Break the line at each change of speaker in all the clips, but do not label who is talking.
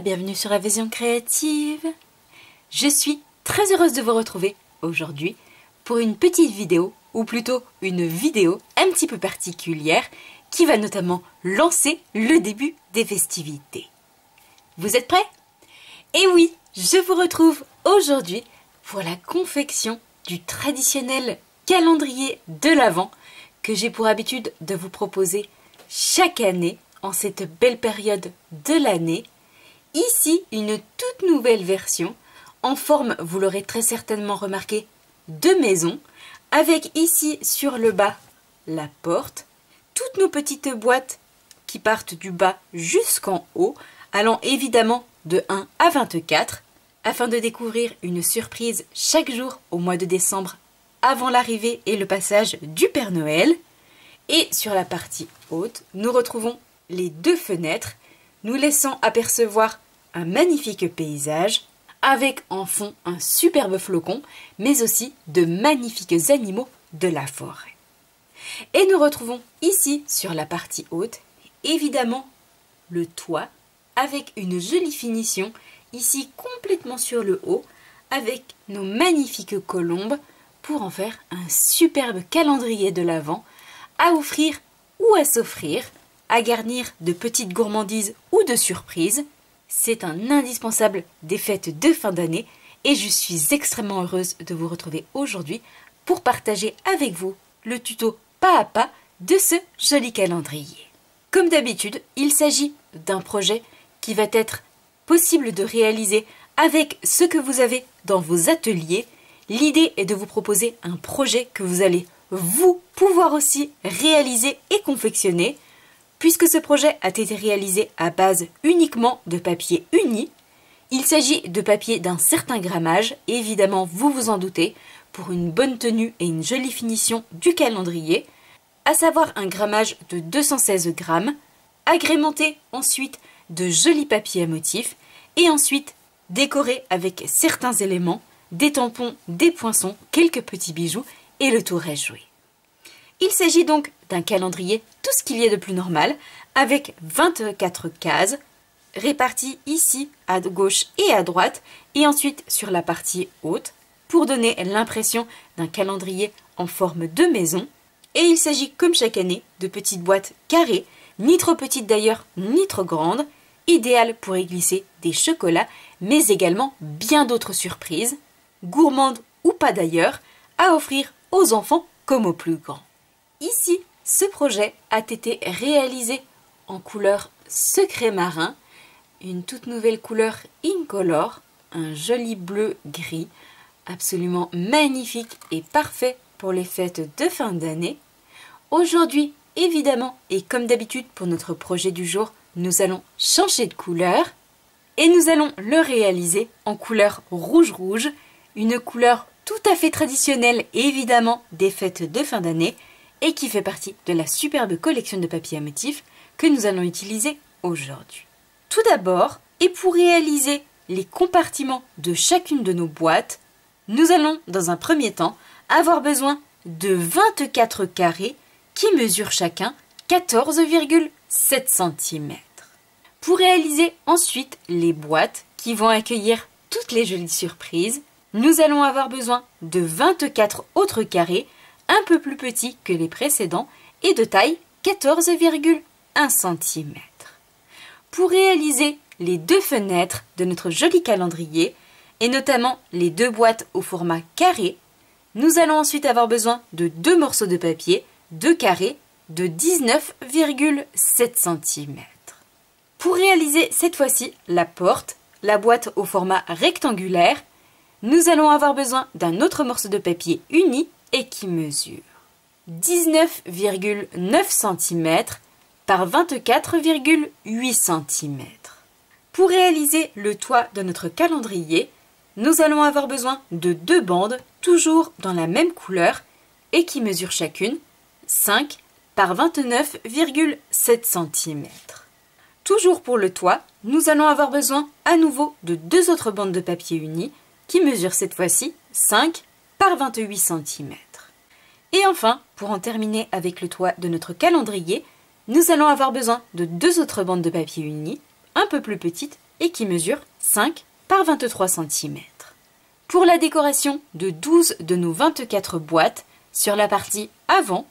bienvenue sur Adhésion Créative. Je suis très heureuse de vous retrouver aujourd'hui pour une petite vidéo, ou plutôt une vidéo un petit peu particulière qui va notamment lancer le début des festivités. Vous êtes prêts? Et oui, je vous retrouve aujourd'hui pour la confection du traditionnel calendrier de l'Avent que j'ai pour habitude de vous proposer chaque année en cette belle période de l'année. Ici, une toute nouvelle version en forme, vous l'aurez très certainement remarqué, de maison, avec ici sur le bas la porte, toutes nos petites boîtes qui partent du bas jusqu'en haut, allant évidemment de 1 à 24, afin de découvrir une surprise chaque jour au mois de décembre avant l'arrivée et le passage du Père Noël. Et sur la partie haute, nous retrouvons les deux fenêtres, nous laissant apercevoir un magnifique paysage avec en fond un superbe flocon, mais aussi de magnifiques animaux de la forêt. Et nous retrouvons ici, sur la partie haute, évidemment le toit avec une jolie finition, ici complètement sur le haut, avec nos magnifiques colombes pour en faire un superbe calendrier de l'Avent à offrir ou à s'offrir, à garnir de petites gourmandises ou de surprises. C'est un indispensable des fêtes de fin d'année et je suis extrêmement heureuse de vous retrouver aujourd'hui pour partager avec vous le tuto pas à pas de ce joli calendrier. Comme d'habitude, il s'agit d'un projet qui va être possible de réaliser avec ce que vous avez dans vos ateliers. L'idée est de vous proposer un projet que vous allez vous pouvoir aussi réaliser et confectionner, puisque ce projet a été réalisé à base uniquement de papier uni. Il s'agit de papier d'un certain grammage, et évidemment vous vous en doutez, pour une bonne tenue et une jolie finition du calendrier, à savoir un grammage de 216 grammes, agrémenté ensuite de jolis papiers à motifs, et ensuite décoré avec certains éléments, des tampons, des poinçons, quelques petits bijoux, et le tour est joué. Il s'agit donc d'un calendrier tout ce qu'il y a de plus normal, avec 24 cases, réparties ici à gauche et à droite, et ensuite sur la partie haute, pour donner l'impression d'un calendrier en forme de maison. Et il s'agit, comme chaque année, de petites boîtes carrées, ni trop petites d'ailleurs, ni trop grandes, idéales pour y glisser des chocolats, mais également bien d'autres surprises, gourmandes ou pas d'ailleurs, à offrir aux enfants comme aux plus grands. Ici, ce projet a été réalisé en couleur secret marin, une toute nouvelle couleur incolore, un joli bleu gris, absolument magnifique et parfait pour les fêtes de fin d'année. Aujourd'hui, évidemment, et comme d'habitude pour notre projet du jour, nous allons changer de couleur et nous allons le réaliser en couleur rouge-rouge, une couleur tout à fait traditionnelle évidemment des fêtes de fin d'année et qui fait partie de la superbe collection de papier à motifs que nous allons utiliser aujourd'hui. Tout d'abord, et pour réaliser les compartiments de chacune de nos boîtes, nous allons dans un premier temps avoir besoin de 24 carrés qui mesurent chacun 14,7 cm. Pour réaliser ensuite les boîtes qui vont accueillir toutes les jolies surprises, nous allons avoir besoin de 24 autres carrés, un peu plus petits que les précédents et de taille 14,1 cm. Pour réaliser les deux fenêtres de notre joli calendrier, et notamment les deux boîtes au format carré, nous allons ensuite avoir besoin de deux morceaux de papier, deux carrés de 19,7 cm. Pour réaliser cette fois-ci la porte, la boîte au format rectangulaire, nous allons avoir besoin d'un autre morceau de papier uni et qui mesure 19,9 cm par 24,8 cm. Pour réaliser le toit de notre calendrier, nous allons avoir besoin de deux bandes, toujours dans la même couleur et qui mesurent chacune 5 par 29,7 cm. Toujours pour le toit, nous allons avoir besoin à nouveau de deux autres bandes de papier uni qui mesurent cette fois-ci 5 par 28 cm. Et enfin, pour en terminer avec le toit de notre calendrier, nous allons avoir besoin de deux autres bandes de papier uni, un peu plus petites et qui mesure 5 par 23 cm. Pour la décoration de 12 de nos 24 boîtes, sur la partie avant,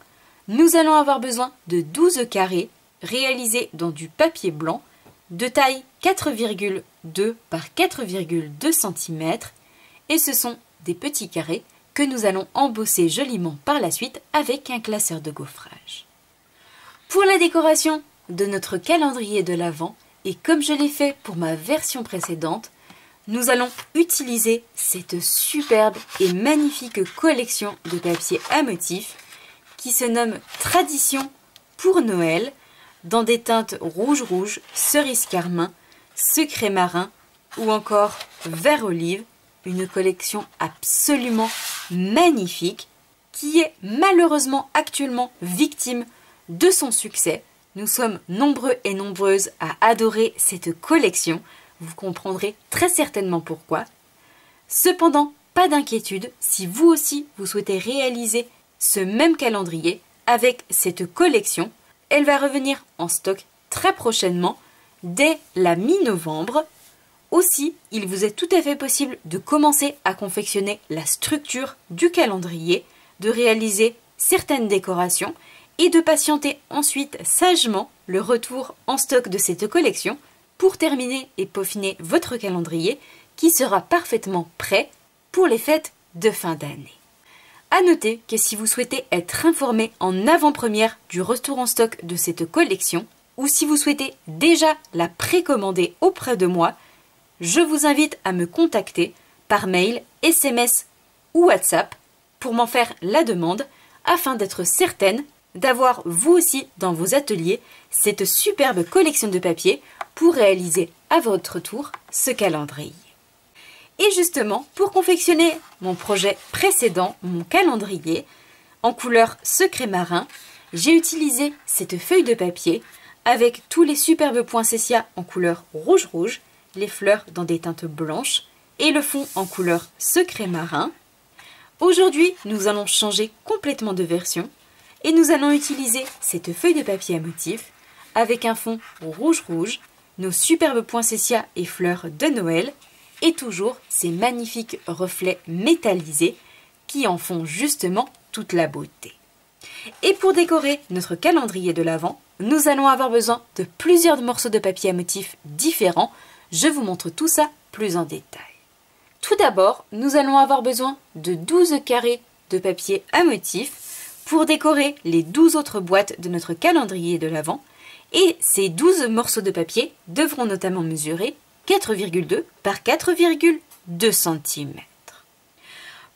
nous allons avoir besoin de 12 carrés réalisés dans du papier blanc de taille 4,2 par 4,2 cm et ce sont des petits carrés que nous allons embosser joliment par la suite avec un classeur de gaufrage. Pour la décoration de notre calendrier de l'Avent, et comme je l'ai fait pour ma version précédente, nous allons utiliser cette superbe et magnifique collection de papier à motifs qui se nomme Tradition pour Noël dans des teintes rouge, cerise carmin, secret marin ou encore vert olive. Une collection absolument magnifique qui est malheureusement actuellement victime de son succès. Nous sommes nombreux et nombreuses à adorer cette collection. Vous comprendrez très certainement pourquoi. Cependant, pas d'inquiétude, si vous aussi vous souhaitez réaliser ce même calendrier avec cette collection, elle va revenir en stock très prochainement, dès la mi-novembre. Aussi, il vous est tout à fait possible de commencer à confectionner la structure du calendrier, de réaliser certaines décorations et de patienter ensuite sagement le retour en stock de cette collection pour terminer et peaufiner votre calendrier qui sera parfaitement prêt pour les fêtes de fin d'année. A noter que si vous souhaitez être informé en avant-première du retour en stock de cette collection ou si vous souhaitez déjà la précommander auprès de moi, je vous invite à me contacter par mail, SMS ou WhatsApp pour m'en faire la demande afin d'être certaine d'avoir vous aussi dans vos ateliers cette superbe collection de papier pour réaliser à votre tour ce calendrier. Et justement, pour confectionner mon projet précédent, mon calendrier, en couleur secret marin, j'ai utilisé cette feuille de papier avec tous les superbes poinsettias en couleur rouge, les fleurs dans des teintes blanches et le fond en couleur secret marin. Aujourd'hui, nous allons changer complètement de version et nous allons utiliser cette feuille de papier à motifs avec un fond rouge, nos superbes poinsettias et fleurs de Noël et toujours ces magnifiques reflets métallisés qui en font justement toute la beauté. Et pour décorer notre calendrier de l'Avent, nous allons avoir besoin de plusieurs morceaux de papier à motifs différents. Je vous montre tout ça plus en détail. Tout d'abord, nous allons avoir besoin de 12 carrés de papier à motifs pour décorer les 12 autres boîtes de notre calendrier de l'Avent. Et ces 12 morceaux de papier devront notamment mesurer 4,2 par 4,2 cm.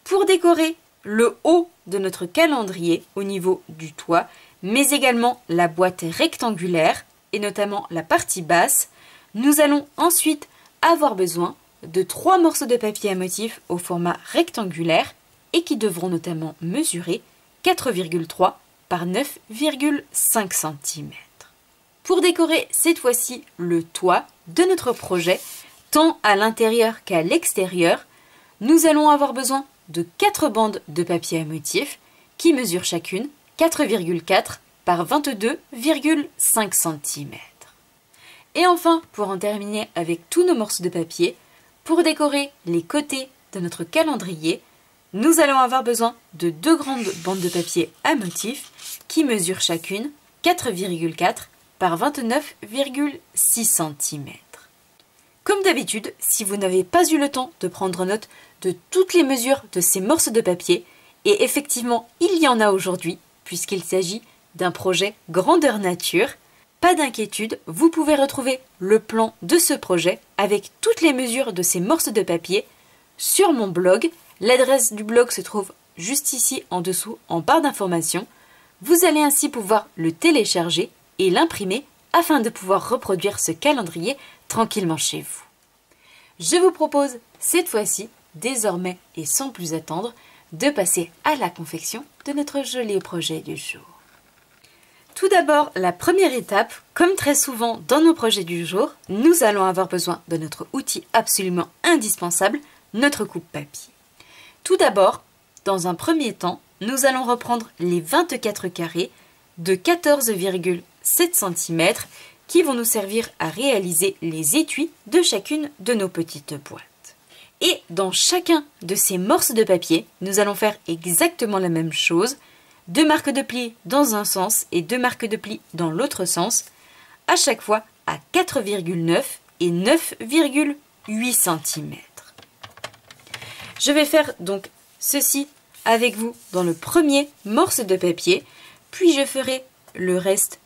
Pour décorer le haut de notre calendrier au niveau du toit, mais également la boîte rectangulaire et notamment la partie basse, nous allons ensuite avoir besoin de 3 morceaux de papier à motifs au format rectangulaire et qui devront notamment mesurer 4,3 par 9,5 cm. Pour décorer cette fois-ci le toit de notre projet, tant à l'intérieur qu'à l'extérieur, nous allons avoir besoin de 4 bandes de papier à motifs qui mesurent chacune 4,4 par 22,5 cm. Et enfin, pour en terminer avec tous nos morceaux de papier, pour décorer les côtés de notre calendrier, nous allons avoir besoin de 2 grandes bandes de papier à motifs qui mesurent chacune 4,4 par 29,6 cm. Comme d'habitude, si vous n'avez pas eu le temps de prendre note de toutes les mesures de ces morceaux de papier, et effectivement il y en a aujourd'hui, puisqu'il s'agit d'un projet grandeur nature, pas d'inquiétude, vous pouvez retrouver le plan de ce projet avec toutes les mesures de ces morceaux de papier sur mon blog. L'adresse du blog se trouve juste ici en dessous en barre d'informations. Vous allez ainsi pouvoir le télécharger et l'imprimer afin de pouvoir reproduire ce calendrier tranquillement chez vous. Je vous propose cette fois-ci, désormais et sans plus attendre, de passer à la confection de notre joli projet du jour. Tout d'abord, la première étape, comme très souvent dans nos projets du jour, nous allons avoir besoin de notre outil absolument indispensable, notre coupe-papier. Tout d'abord, dans un premier temps, nous allons reprendre les 24 carrés de 14,7 cm qui vont nous servir à réaliser les étuis de chacune de nos petites boîtes. Et dans chacun de ces morceaux de papier, nous allons faire exactement la même chose. 2 marques de pli dans un sens et 2 marques de pli dans l'autre sens, à chaque fois à 4,9 et 9,8 cm. Je vais faire donc ceci avec vous dans le premier morceau de papier, puis je ferai le reste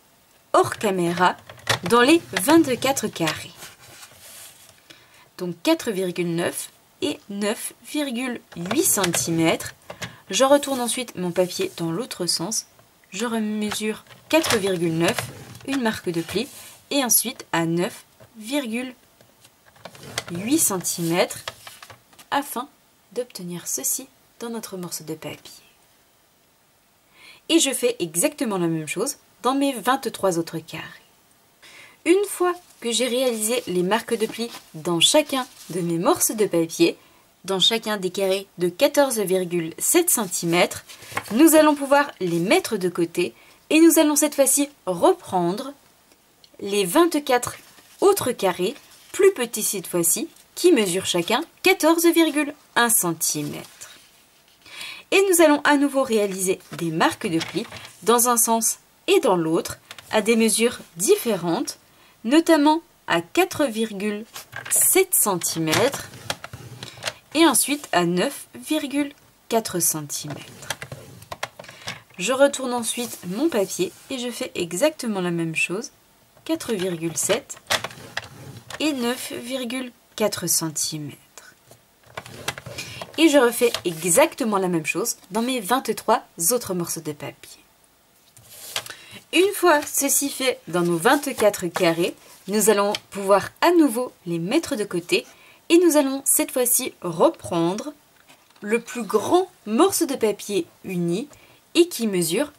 hors caméra dans les 24 carrés. Donc 4,9 et 9,8 cm. Je retourne ensuite mon papier dans l'autre sens. Je mesure 4,9, une marque de pli, et ensuite à 9,8 cm afin d'obtenir ceci dans notre morceau de papier. Et je fais exactement la même chose dans mes 23 autres carrés. Une fois que j'ai réalisé les marques de pli dans chacun de mes morceaux de papier, dans chacun des carrés de 14,7 cm, nous allons pouvoir les mettre de côté et nous allons cette fois-ci reprendre les 24 autres carrés, plus petits cette fois-ci, qui mesurent chacun 14,1 cm. Et nous allons à nouveau réaliser des marques de pli dans un sens et dans l'autre à des mesures différentes, notamment à 4,7 cm et ensuite à 9,4 cm. Je retourne ensuite mon papier et je fais exactement la même chose, 4,7 et 9,4 cm. Et je refais exactement la même chose dans mes 23 autres morceaux de papier. Une fois ceci fait dans nos 24 carrés, nous allons pouvoir à nouveau les mettre de côté et nous allons cette fois-ci reprendre le plus grand morceau de papier uni et qui mesure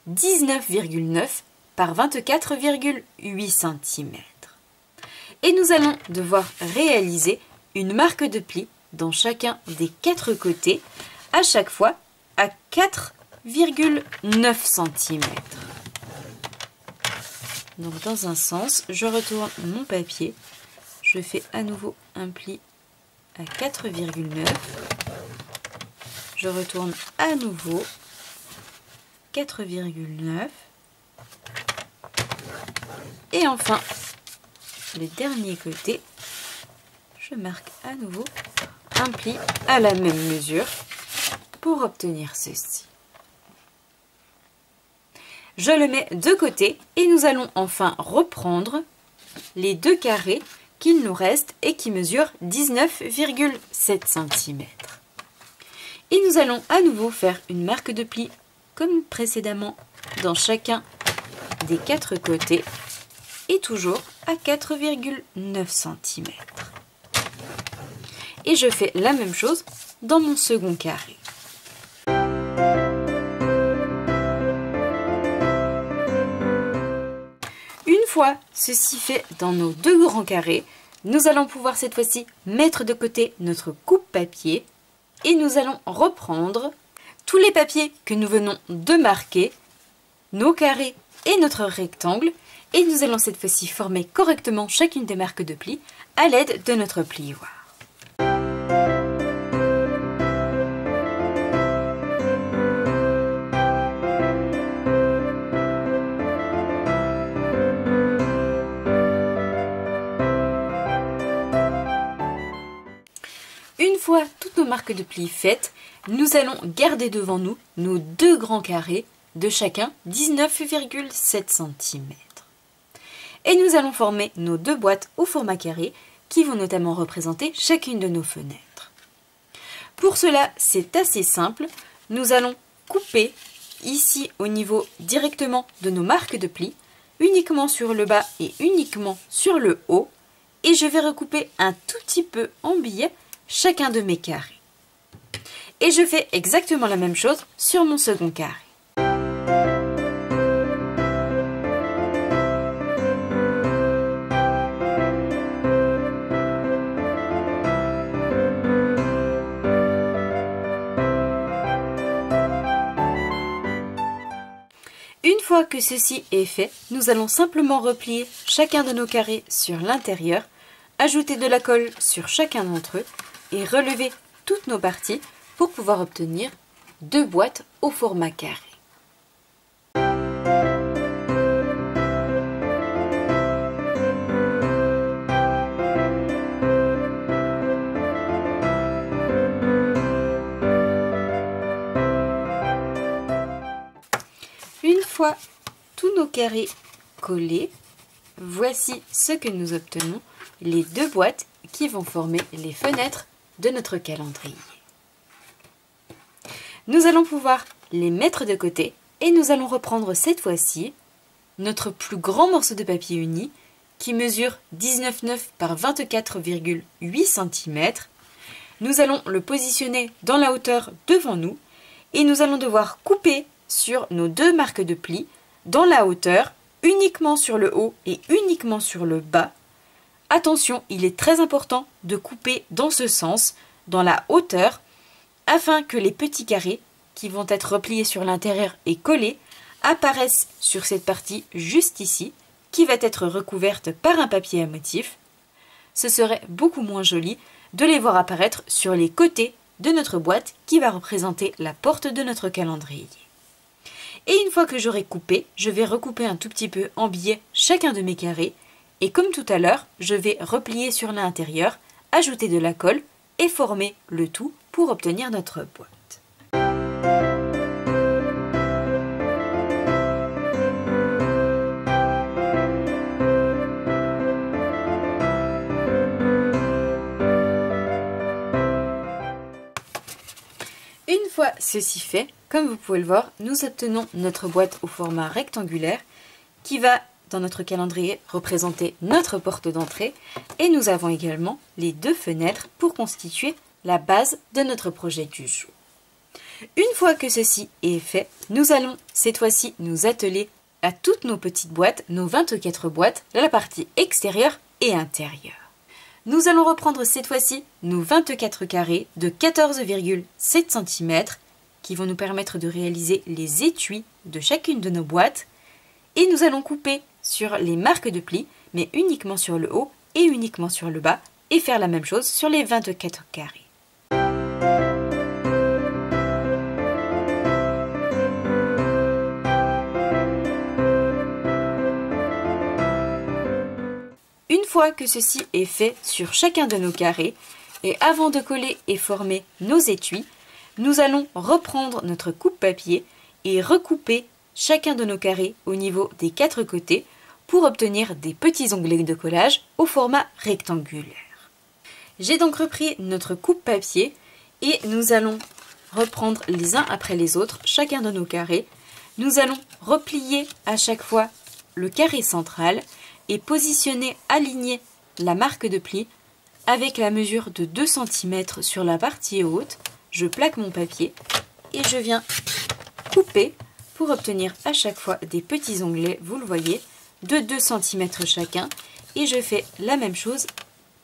19,9 par 24,8 cm. Et nous allons devoir réaliser une marque de pli dans chacun des 4 côtés, à chaque fois à 4,9 cm. Donc dans un sens, je retourne mon papier, je fais à nouveau un pli à 4,9, je retourne à nouveau 4,9 et enfin le dernier côté, je marque à nouveau un pli à la même mesure pour obtenir ceci. Je le mets de côté et nous allons enfin reprendre les 2 carrés qu'il nous reste et qui mesurent 19,7 cm. Et nous allons à nouveau faire une marque de pli comme précédemment dans chacun des 4 côtés et toujours à 4,9 cm. Et je fais la même chose dans mon second carré. Une fois ceci fait dans nos 2 grands carrés, nous allons pouvoir cette fois-ci mettre de côté notre coupe-papier et nous allons reprendre tous les papiers que nous venons de marquer, nos carrés et notre rectangle, et nous allons cette fois-ci former correctement chacune des marques de pli à l'aide de notre plioir. Une fois toutes nos marques de pli faites, nous allons garder devant nous nos 2 grands carrés de chacun 19,7 cm. Et nous allons former nos 2 boîtes au format carré qui vont notamment représenter chacune de nos fenêtres. Pour cela, c'est assez simple. Nous allons couper ici au niveau directement de nos marques de pli, uniquement sur le bas et uniquement sur le haut. Et je vais recouper un tout petit peu en biais chacun de mes carrés. Et je fais exactement la même chose sur mon second carré. Une fois que ceci est fait, nous allons simplement replier chacun de nos carrés sur l'intérieur, ajouter de la colle sur chacun d'entre eux et relever toutes nos parties pour pouvoir obtenir 2 boîtes au format carré. Une fois tous nos carrés collés, voici ce que nous obtenons, les 2 boîtes qui vont former les fenêtres de notre calendrier. Nous allons pouvoir les mettre de côté et nous allons reprendre cette fois-ci notre plus grand morceau de papier uni qui mesure 19,9 par 24,8 cm. Nous allons le positionner dans la hauteur devant nous et nous allons devoir couper sur nos 2 marques de pli dans la hauteur, uniquement sur le haut et uniquement sur le bas. Attention, il est très important de couper dans ce sens, dans la hauteur, afin que les petits carrés qui vont être repliés sur l'intérieur et collés apparaissent sur cette partie juste ici, qui va être recouverte par un papier à motif. Ce serait beaucoup moins joli de les voir apparaître sur les côtés de notre boîte qui va représenter la porte de notre calendrier. Et une fois que j'aurai coupé, je vais recouper un tout petit peu en biais chacun de mes carrés. Et comme tout à l'heure, je vais replier sur l'intérieur, ajouter de la colle et former le tout pour obtenir notre boîte. Une fois ceci fait, comme vous pouvez le voir, nous obtenons notre boîte au format rectangulaire qui va, dans notre calendrier, représenter notre porte d'entrée et nous avons également les 2 fenêtres pour constituer la base de notre projet du jour. Une fois que ceci est fait, nous allons cette fois-ci nous atteler à toutes nos petites boîtes, nos 24 boîtes, de la partie extérieure et intérieure. Nous allons reprendre cette fois-ci nos 24 carrés de 14,7 cm qui vont nous permettre de réaliser les étuis de chacune de nos boîtes et nous allons couper sur les marques de pli mais uniquement sur le haut et uniquement sur le bas et faire la même chose sur les 24 carrés. Une fois que ceci est fait sur chacun de nos carrés, et avant de coller et former nos étuis, nous allons reprendre notre coupe-papier et recouper chacun de nos carrés au niveau des 4 côtés pour obtenir des petits onglets de collage au format rectangulaire. J'ai donc repris notre coupe-papier et nous allons reprendre les uns après les autres chacun de nos carrés. Nous allons replier à chaque fois le carré central et positionner, aligner la marque de pli avec la mesure de 2 cm sur la partie haute. Je plaque mon papier et je viens couper pour obtenir à chaque fois des petits onglets, vous le voyez, de 2 cm chacun et je fais la même chose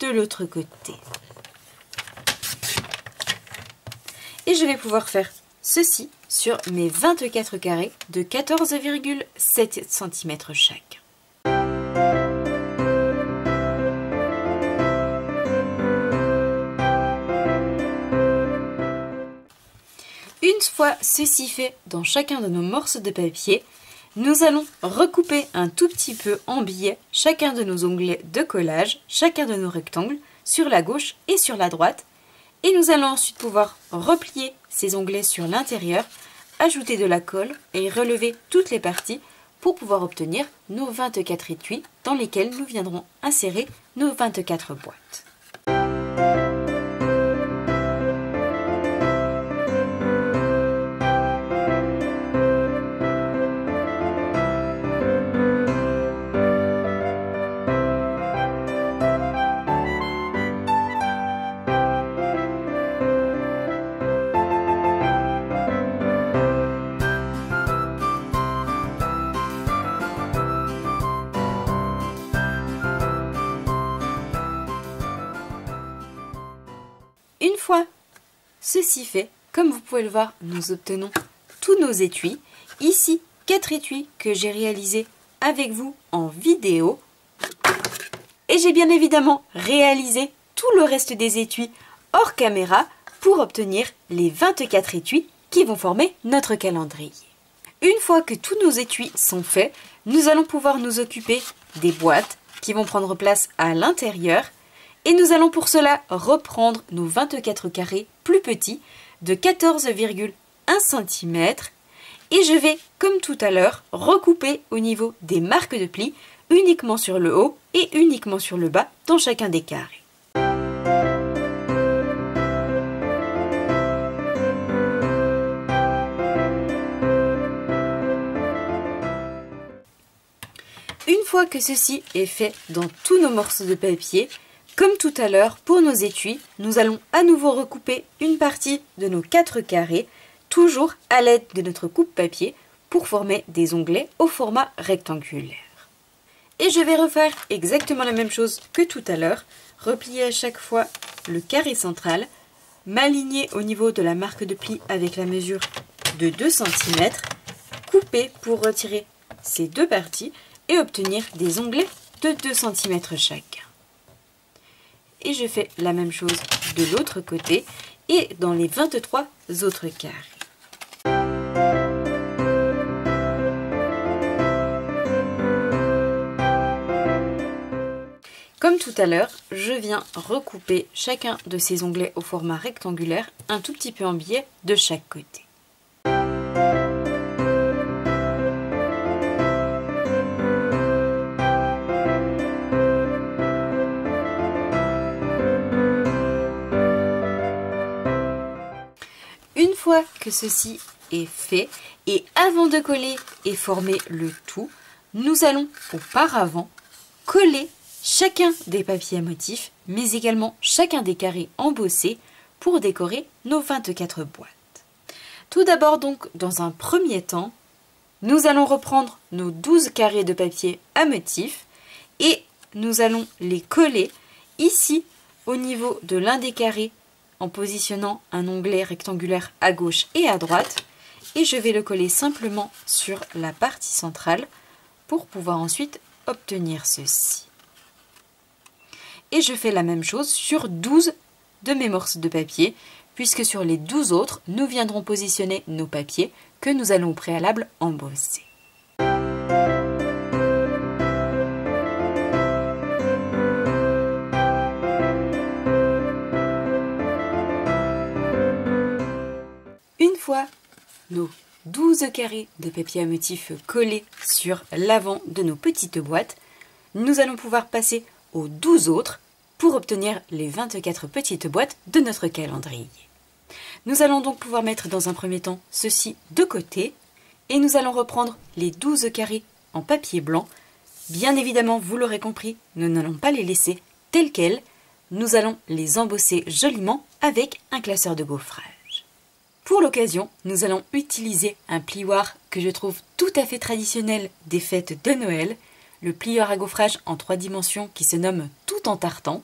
de l'autre côté. Et je vais pouvoir faire ceci sur mes 24 carrés de 14,7 cm chaque. Une fois ceci fait dans chacun de nos morceaux de papier, nous allons recouper un tout petit peu en biais chacun de nos onglets de collage, chacun de nos rectangles, sur la gauche et sur la droite. Et nous allons ensuite pouvoir replier ces onglets sur l'intérieur, ajouter de la colle et relever toutes les parties pour pouvoir obtenir nos 24 étuis dans lesquels nous viendrons insérer nos 24 boîtes. Une fois ceci fait, comme vous pouvez le voir, nous obtenons tous nos étuis. Ici, 4 étuis que j'ai réalisés avec vous en vidéo. Et j'ai bien évidemment réalisé tout le reste des étuis hors caméra pour obtenir les 24 étuis qui vont former notre calendrier. Une fois que tous nos étuis sont faits, nous allons pouvoir nous occuper des boîtes qui vont prendre place à l'intérieur et nous allons pour cela reprendre nos 24 carrés plus petits de 14,1 cm et je vais, comme tout à l'heure, recouper au niveau des marques de plis uniquement sur le haut et uniquement sur le bas dans chacun des carrés. Une fois que ceci est fait dans tous nos morceaux de papier, comme tout à l'heure, pour nos étuis, nous allons à nouveau recouper une partie de nos 4 carrés, toujours à l'aide de notre coupe-papier, pour former des onglets au format rectangulaire. Et je vais refaire exactement la même chose que tout à l'heure, replier à chaque fois le carré central, m'aligner au niveau de la marque de pli avec la mesure de 2 cm, couper pour retirer ces deux parties et obtenir des onglets de 2 cm chacun. Et je fais la même chose de l'autre côté et dans les 23 autres carrés. Comme tout à l'heure, je viens recouper chacun de ces onglets au format rectangulaire un tout petit peu en biais de chaque côté. Une fois que ceci est fait, et avant de coller et former le tout, nous allons auparavant coller chacun des papiers à motifs, mais également chacun des carrés embossés pour décorer nos 24 boîtes. Tout d'abord donc, dans un premier temps, nous allons reprendre nos 12 carrés de papier à motifs et nous allons les coller ici au niveau de l'un des carrés en positionnant un onglet rectangulaire à gauche et à droite et je vais le coller simplement sur la partie centrale pour pouvoir ensuite obtenir ceci. Et je fais la même chose sur 12 de mes morceaux de papier puisque sur les 12 autres, nous viendrons positionner nos papiers que nous allons au préalable embosser. Une fois nos 12 carrés de papier à motifs collés sur l'avant de nos petites boîtes, nous allons pouvoir passer aux 12 autres pour obtenir les 24 petites boîtes de notre calendrier. Nous allons donc pouvoir mettre dans un premier temps ceci de côté et nous allons reprendre les 12 carrés en papier blanc. Bien évidemment, vous l'aurez compris, nous n'allons pas les laisser tels quels, nous allons les embosser joliment avec un classeur de gaufrage. Pour l'occasion, nous allons utiliser un plioir que je trouve tout à fait traditionnel des fêtes de Noël, le plieur à gaufrage en 3 dimensions qui se nomme Tout en tartan.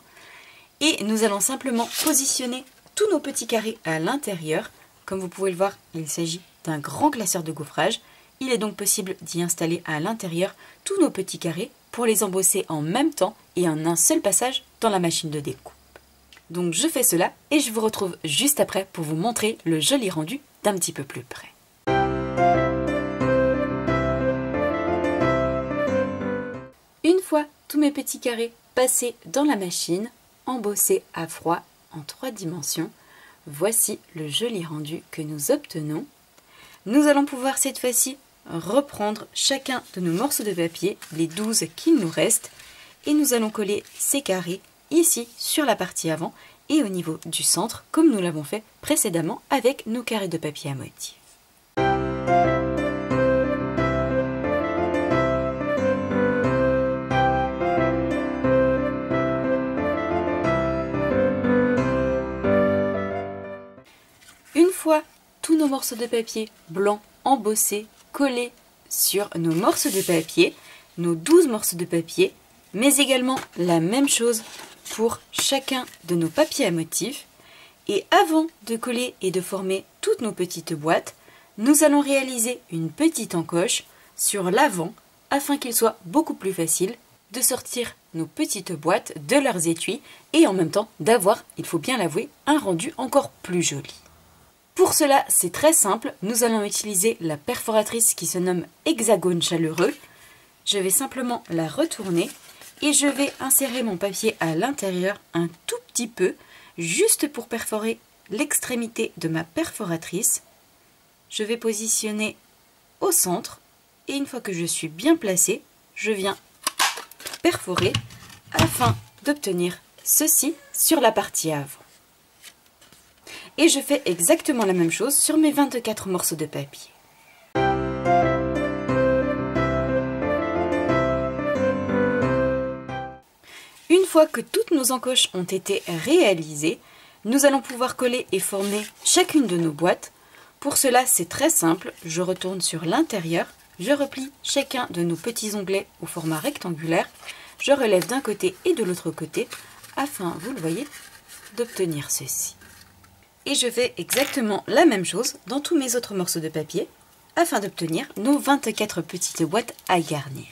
Et nous allons simplement positionner tous nos petits carrés à l'intérieur. Comme vous pouvez le voir, il s'agit d'un grand classeur de gaufrage. Il est donc possible d'y installer à l'intérieur tous nos petits carrés pour les embosser en même temps et en un seul passage dans la machine de découpe. Donc je fais cela et je vous retrouve juste après pour vous montrer le joli rendu d'un petit peu plus près. Une fois tous mes petits carrés passés dans la machine, embossés à froid en 3 dimensions, voici le joli rendu que nous obtenons. Nous allons pouvoir cette fois-ci reprendre chacun de nos morceaux de papier, les 12 qu'il nous reste, et nous allons coller ces carrés ici sur la partie avant et au niveau du centre, comme nous l'avons fait précédemment avec nos carrés de papier à motifs. Une fois tous nos morceaux de papier blanc embossés, collés sur nos morceaux de papier, nos 12 morceaux de papier, mais également la même chose pour chacun de nos papiers à motifs. Et avant de coller et de former toutes nos petites boîtes, nous allons réaliser une petite encoche sur l'avant afin qu'il soit beaucoup plus facile de sortir nos petites boîtes de leurs étuis et en même temps d'avoir, il faut bien l'avouer, un rendu encore plus joli. Pour cela, c'est très simple, nous allons utiliser la perforatrice qui se nomme Hexagone chaleureux. Je vais simplement la retourner et je vais insérer mon papier à l'intérieur un tout petit peu, juste pour perforer l'extrémité de ma perforatrice. Je vais positionner au centre et une fois que je suis bien placée, je viens perforer afin d'obtenir ceci sur la partie avant. Et je fais exactement la même chose sur mes 24 morceaux de papier. Une fois que toutes nos encoches ont été réalisées, nous allons pouvoir coller et former chacune de nos boîtes. Pour cela, c'est très simple, je retourne sur l'intérieur, je replie chacun de nos petits onglets au format rectangulaire, je relève d'un côté et de l'autre côté, afin, vous le voyez, d'obtenir ceci. Et je fais exactement la même chose dans tous mes autres morceaux de papier, afin d'obtenir nos 24 petites boîtes à garnir.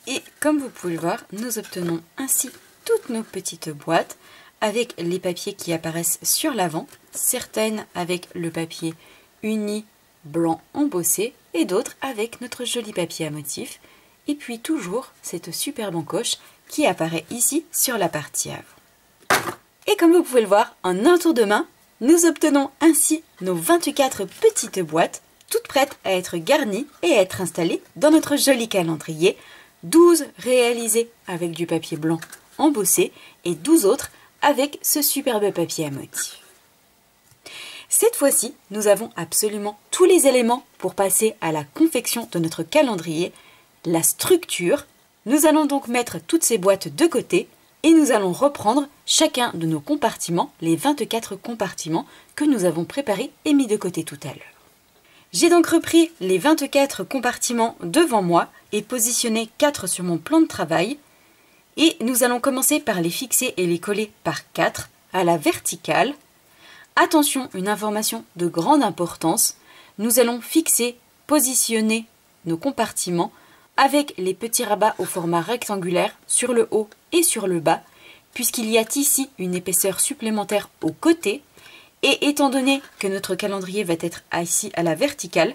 Et comme vous pouvez le voir, nous obtenons ainsi toutes nos petites boîtes avec les papiers qui apparaissent sur l'avant, certaines avec le papier uni blanc embossé et d'autres avec notre joli papier à motif. Et puis toujours cette superbe encoche qui apparaît ici sur la partie avant. Et comme vous pouvez le voir, en un tour de main, nous obtenons ainsi nos 24 petites boîtes, toutes prêtes à être garnies et à être installées dans notre joli calendrier. 12 réalisés avec du papier blanc embossé et 12 autres avec ce superbe papier à motif. Cette fois-ci, nous avons absolument tous les éléments pour passer à la confection de notre calendrier, la structure. Nous allons donc mettre toutes ces boîtes de côté et nous allons reprendre chacun de nos compartiments, les 24 compartiments que nous avons préparés et mis de côté tout à l'heure. J'ai donc repris les 24 compartiments devant moi et positionné 4 sur mon plan de travail. Et nous allons commencer par les fixer et les coller par 4 à la verticale. Attention, une information de grande importance. Nous allons fixer, positionner nos compartiments avec les petits rabats au format rectangulaire sur le haut et sur le bas, puisqu'il y a ici une épaisseur supplémentaire au côté. Et étant donné que notre calendrier va être ici à la verticale,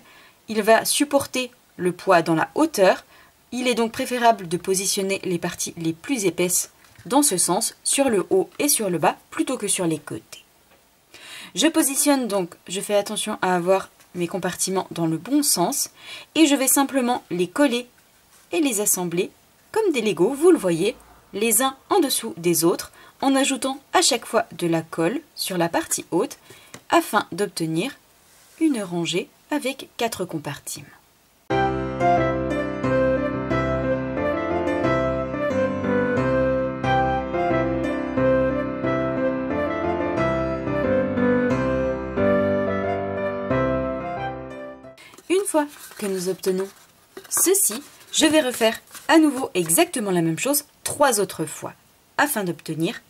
il va supporter le poids dans la hauteur. Il est donc préférable de positionner les parties les plus épaisses dans ce sens, sur le haut et sur le bas, plutôt que sur les côtés. Je positionne donc, je fais attention à avoir mes compartiments dans le bon sens, et je vais simplement les coller et les assembler comme des Legos, vous le voyez, les uns en dessous des autres, en ajoutant à chaque fois de la colle sur la partie haute, afin d'obtenir une rangée avec 4 compartiments. Une fois que nous obtenons ceci, je vais refaire à nouveau exactement la même chose 3 autres fois, afin d'obtenir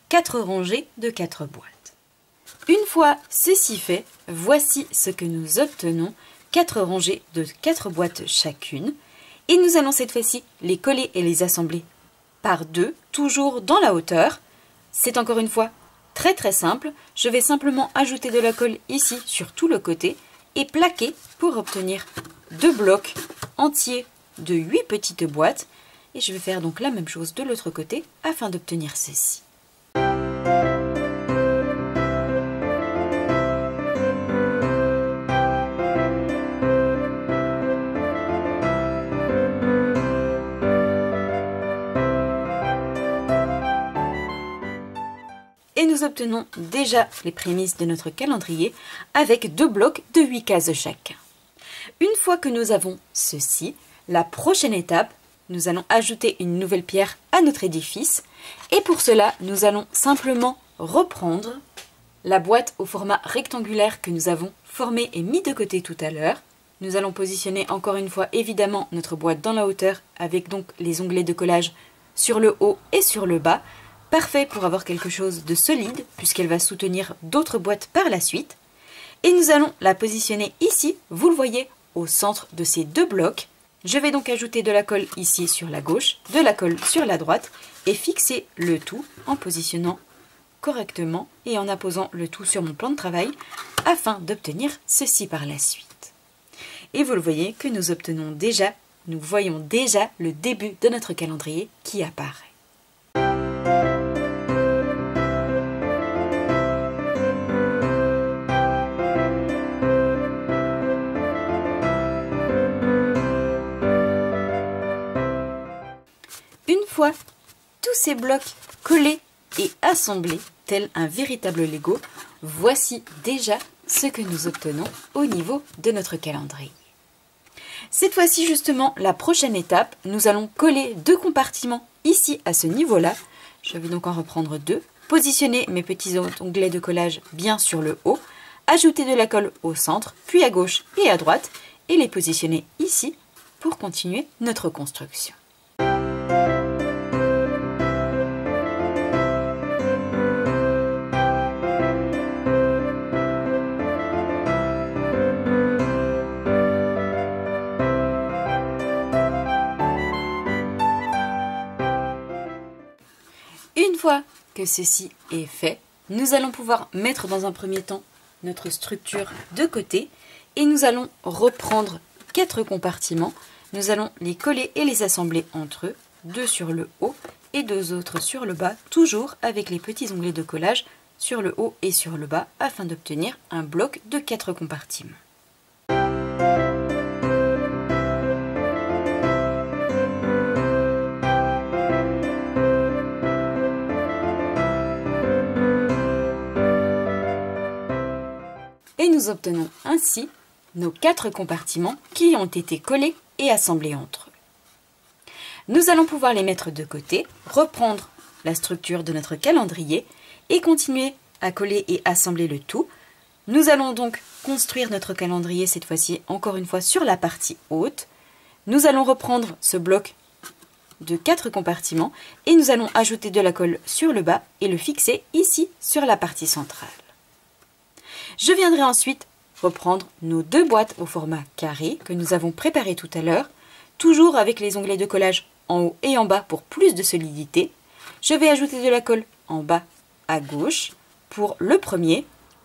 4 rangées de 4 boîtes. Une fois ceci fait, voici ce que nous obtenons, 4 rangées de 4 boîtes chacune. Et nous allons cette fois-ci les coller et les assembler par 2, toujours dans la hauteur. C'est encore une fois très simple. Je vais simplement ajouter de la colle ici sur tout le côté et plaquer pour obtenir 2 blocs entiers de 8 petites boîtes. Et je vais faire donc la même chose de l'autre côté afin d'obtenir ceci. Et nous obtenons déjà les prémices de notre calendrier avec 2 blocs de 8 cases chacun. Une fois que nous avons ceci, la prochaine étape, nous allons ajouter une nouvelle pierre à notre édifice. Et pour cela, nous allons simplement reprendre la boîte au format rectangulaire que nous avons formé et mis de côté tout à l'heure. Nous allons positionner encore une fois évidemment notre boîte dans la hauteur avec donc les onglets de collage sur le haut et sur le bas. Parfait pour avoir quelque chose de solide puisqu'elle va soutenir d'autres boîtes par la suite. Et nous allons la positionner ici, vous le voyez, au centre de ces deux blocs. Je vais donc ajouter de la colle ici sur la gauche, de la colle sur la droite et fixer le tout en positionnant correctement et en apposant le tout sur mon plan de travail afin d'obtenir ceci par la suite. Et vous le voyez que nous voyons déjà le début de notre calendrier qui apparaît. Une fois tous ces blocs collés et assemblés, tel un véritable Lego, voici déjà ce que nous obtenons au niveau de notre calendrier. Cette fois-ci justement, la prochaine étape, nous allons coller deux compartiments ici à ce niveau-là. Je vais donc en reprendre deux, positionner mes petits onglets de collage bien sur le haut, ajouter de la colle au centre, puis à gauche et à droite, et les positionner ici pour continuer notre construction. Une fois que ceci est fait, nous allons pouvoir mettre dans un premier temps notre structure de côté et nous allons reprendre 4 compartiments. Nous allons les coller et les assembler entre eux, 2 sur le haut et 2 autres sur le bas, toujours avec les petits onglets de collage sur le haut et sur le bas afin d'obtenir un bloc de 4 compartiments. Et nous obtenons ainsi nos 4 compartiments qui ont été collés et assemblés entre eux. Nous allons pouvoir les mettre de côté, reprendre la structure de notre calendrier et continuer à coller et assembler le tout. Nous allons donc construire notre calendrier cette fois-ci encore une fois sur la partie haute. Nous allons reprendre ce bloc de 4 compartiments et nous allons ajouter de la colle sur le bas et le fixer ici sur la partie centrale. Je viendrai ensuite reprendre nos 2 boîtes au format carré que nous avons préparées tout à l'heure, toujours avec les onglets de collage en haut et en bas pour plus de solidité. Je vais ajouter de la colle en bas à gauche pour le premier,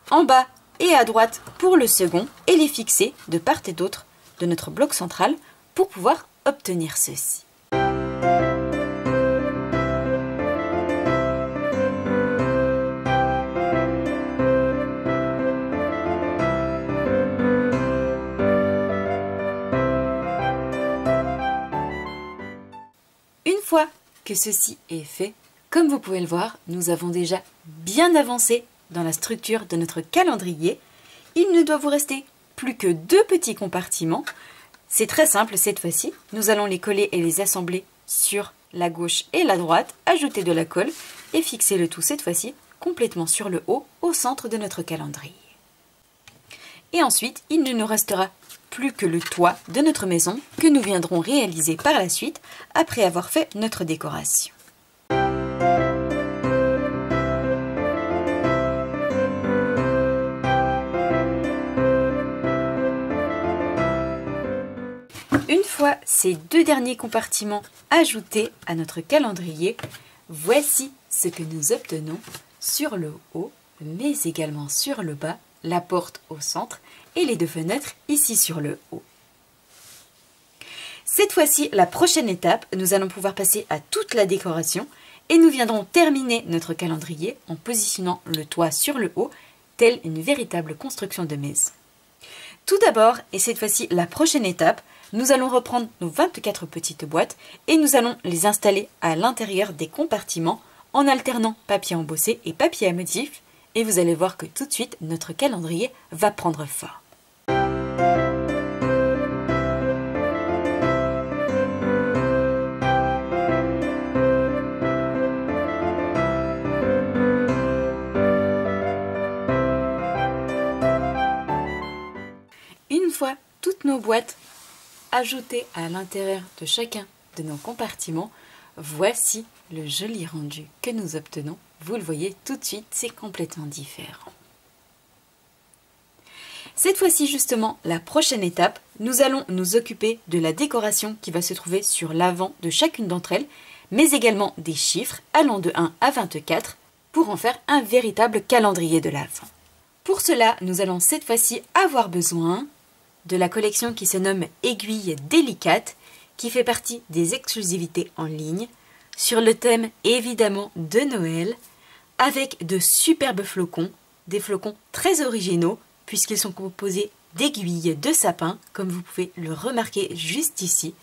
en bas et à droite pour le second et les fixer de part et d'autre de notre bloc central pour pouvoir obtenir ceci. Une fois que ceci est fait, comme vous pouvez le voir, nous avons déjà bien avancé dans la structure de notre calendrier. Il ne doit vous rester plus que 2 petits compartiments. C'est très simple cette fois-ci. Nous allons les coller et les assembler sur la gauche et la droite, ajouter de la colle et fixer le tout cette fois-ci complètement sur le haut, au centre de notre calendrier. Et ensuite, il ne nous restera plus que le toit de notre maison que nous viendrons réaliser par la suite après avoir fait notre décoration. Une fois ces 2 derniers compartiments ajoutés à notre calendrier, voici ce que nous obtenons sur le haut, mais également sur le bas, la porte au centre et les 2 fenêtres ici sur le haut. Cette fois-ci, la prochaine étape, nous allons pouvoir passer à toute la décoration et nous viendrons terminer notre calendrier en positionnant le toit sur le haut, telle une véritable construction de maison. Tout d'abord, et cette fois-ci la prochaine étape, nous allons reprendre nos 24 petites boîtes et nous allons les installer à l'intérieur des compartiments en alternant papier embossé et papier à motif. Et vous allez voir que tout de suite, notre calendrier va prendre forme. ajouter à l'intérieur de chacun de nos compartiments. Voici le joli rendu que nous obtenons. Vous le voyez tout de suite, c'est complètement différent. Cette fois-ci justement, la prochaine étape, nous allons nous occuper de la décoration qui va se trouver sur l'avant de chacune d'entre elles, mais également des chiffres allant de 1 à 24 pour en faire un véritable calendrier de l'Avent. Pour cela, nous allons cette fois-ci avoir besoin de la collection qui se nomme Aiguilles délicates, qui fait partie des exclusivités en ligne, sur le thème évidemment de Noël, avec de superbes flocons, des flocons très originaux, puisqu'ils sont composés d'aiguilles de sapin, comme vous pouvez le remarquer juste ici.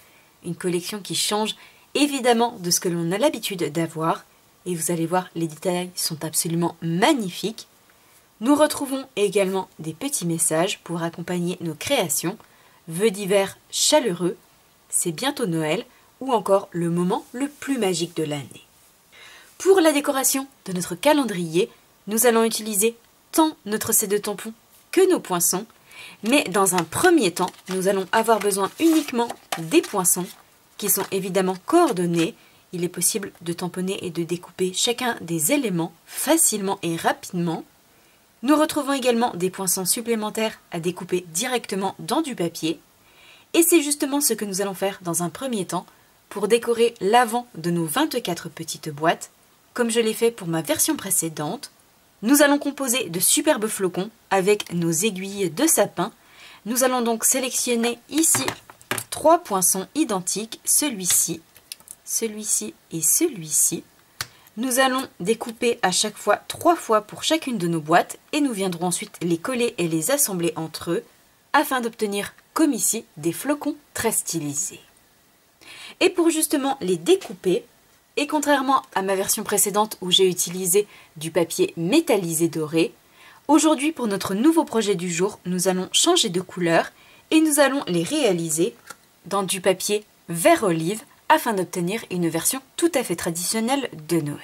Une collection qui change évidemment de ce que l'on a l'habitude d'avoir, et vous allez voir, les détails sont absolument magnifiques. Nous retrouvons également des petits messages pour accompagner nos créations, vœux d'hiver chaleureux, c'est bientôt Noël, ou encore le moment le plus magique de l'année. Pour la décoration de notre calendrier, nous allons utiliser tant notre set de tampons que nos poinçons, mais dans un premier temps, nous allons avoir besoin uniquement des poinçons qui sont évidemment coordonnés. Il est possible de tamponner et de découper chacun des éléments facilement et rapidement. Nous retrouvons également des poinçons supplémentaires à découper directement dans du papier. Et c'est justement ce que nous allons faire dans un premier temps pour décorer l'avant de nos 24 petites boîtes, comme je l'ai fait pour ma version précédente. Nous allons composer de superbes flocons avec nos aiguilles de sapin. Nous allons donc sélectionner ici 3 poinçons identiques, celui-ci, celui-ci et celui-ci. Nous allons découper à chaque fois 3 fois pour chacune de nos boîtes et nous viendrons ensuite les coller et les assembler entre eux afin d'obtenir, comme ici, des flocons très stylisés. Et pour justement les découper, et contrairement à ma version précédente où j'ai utilisé du papier métallisé doré, aujourd'hui pour notre nouveau projet du jour, nous allons changer de couleur et nous allons les réaliser dans du papier vert olive afin d'obtenir une version tout à fait traditionnelle de Noël.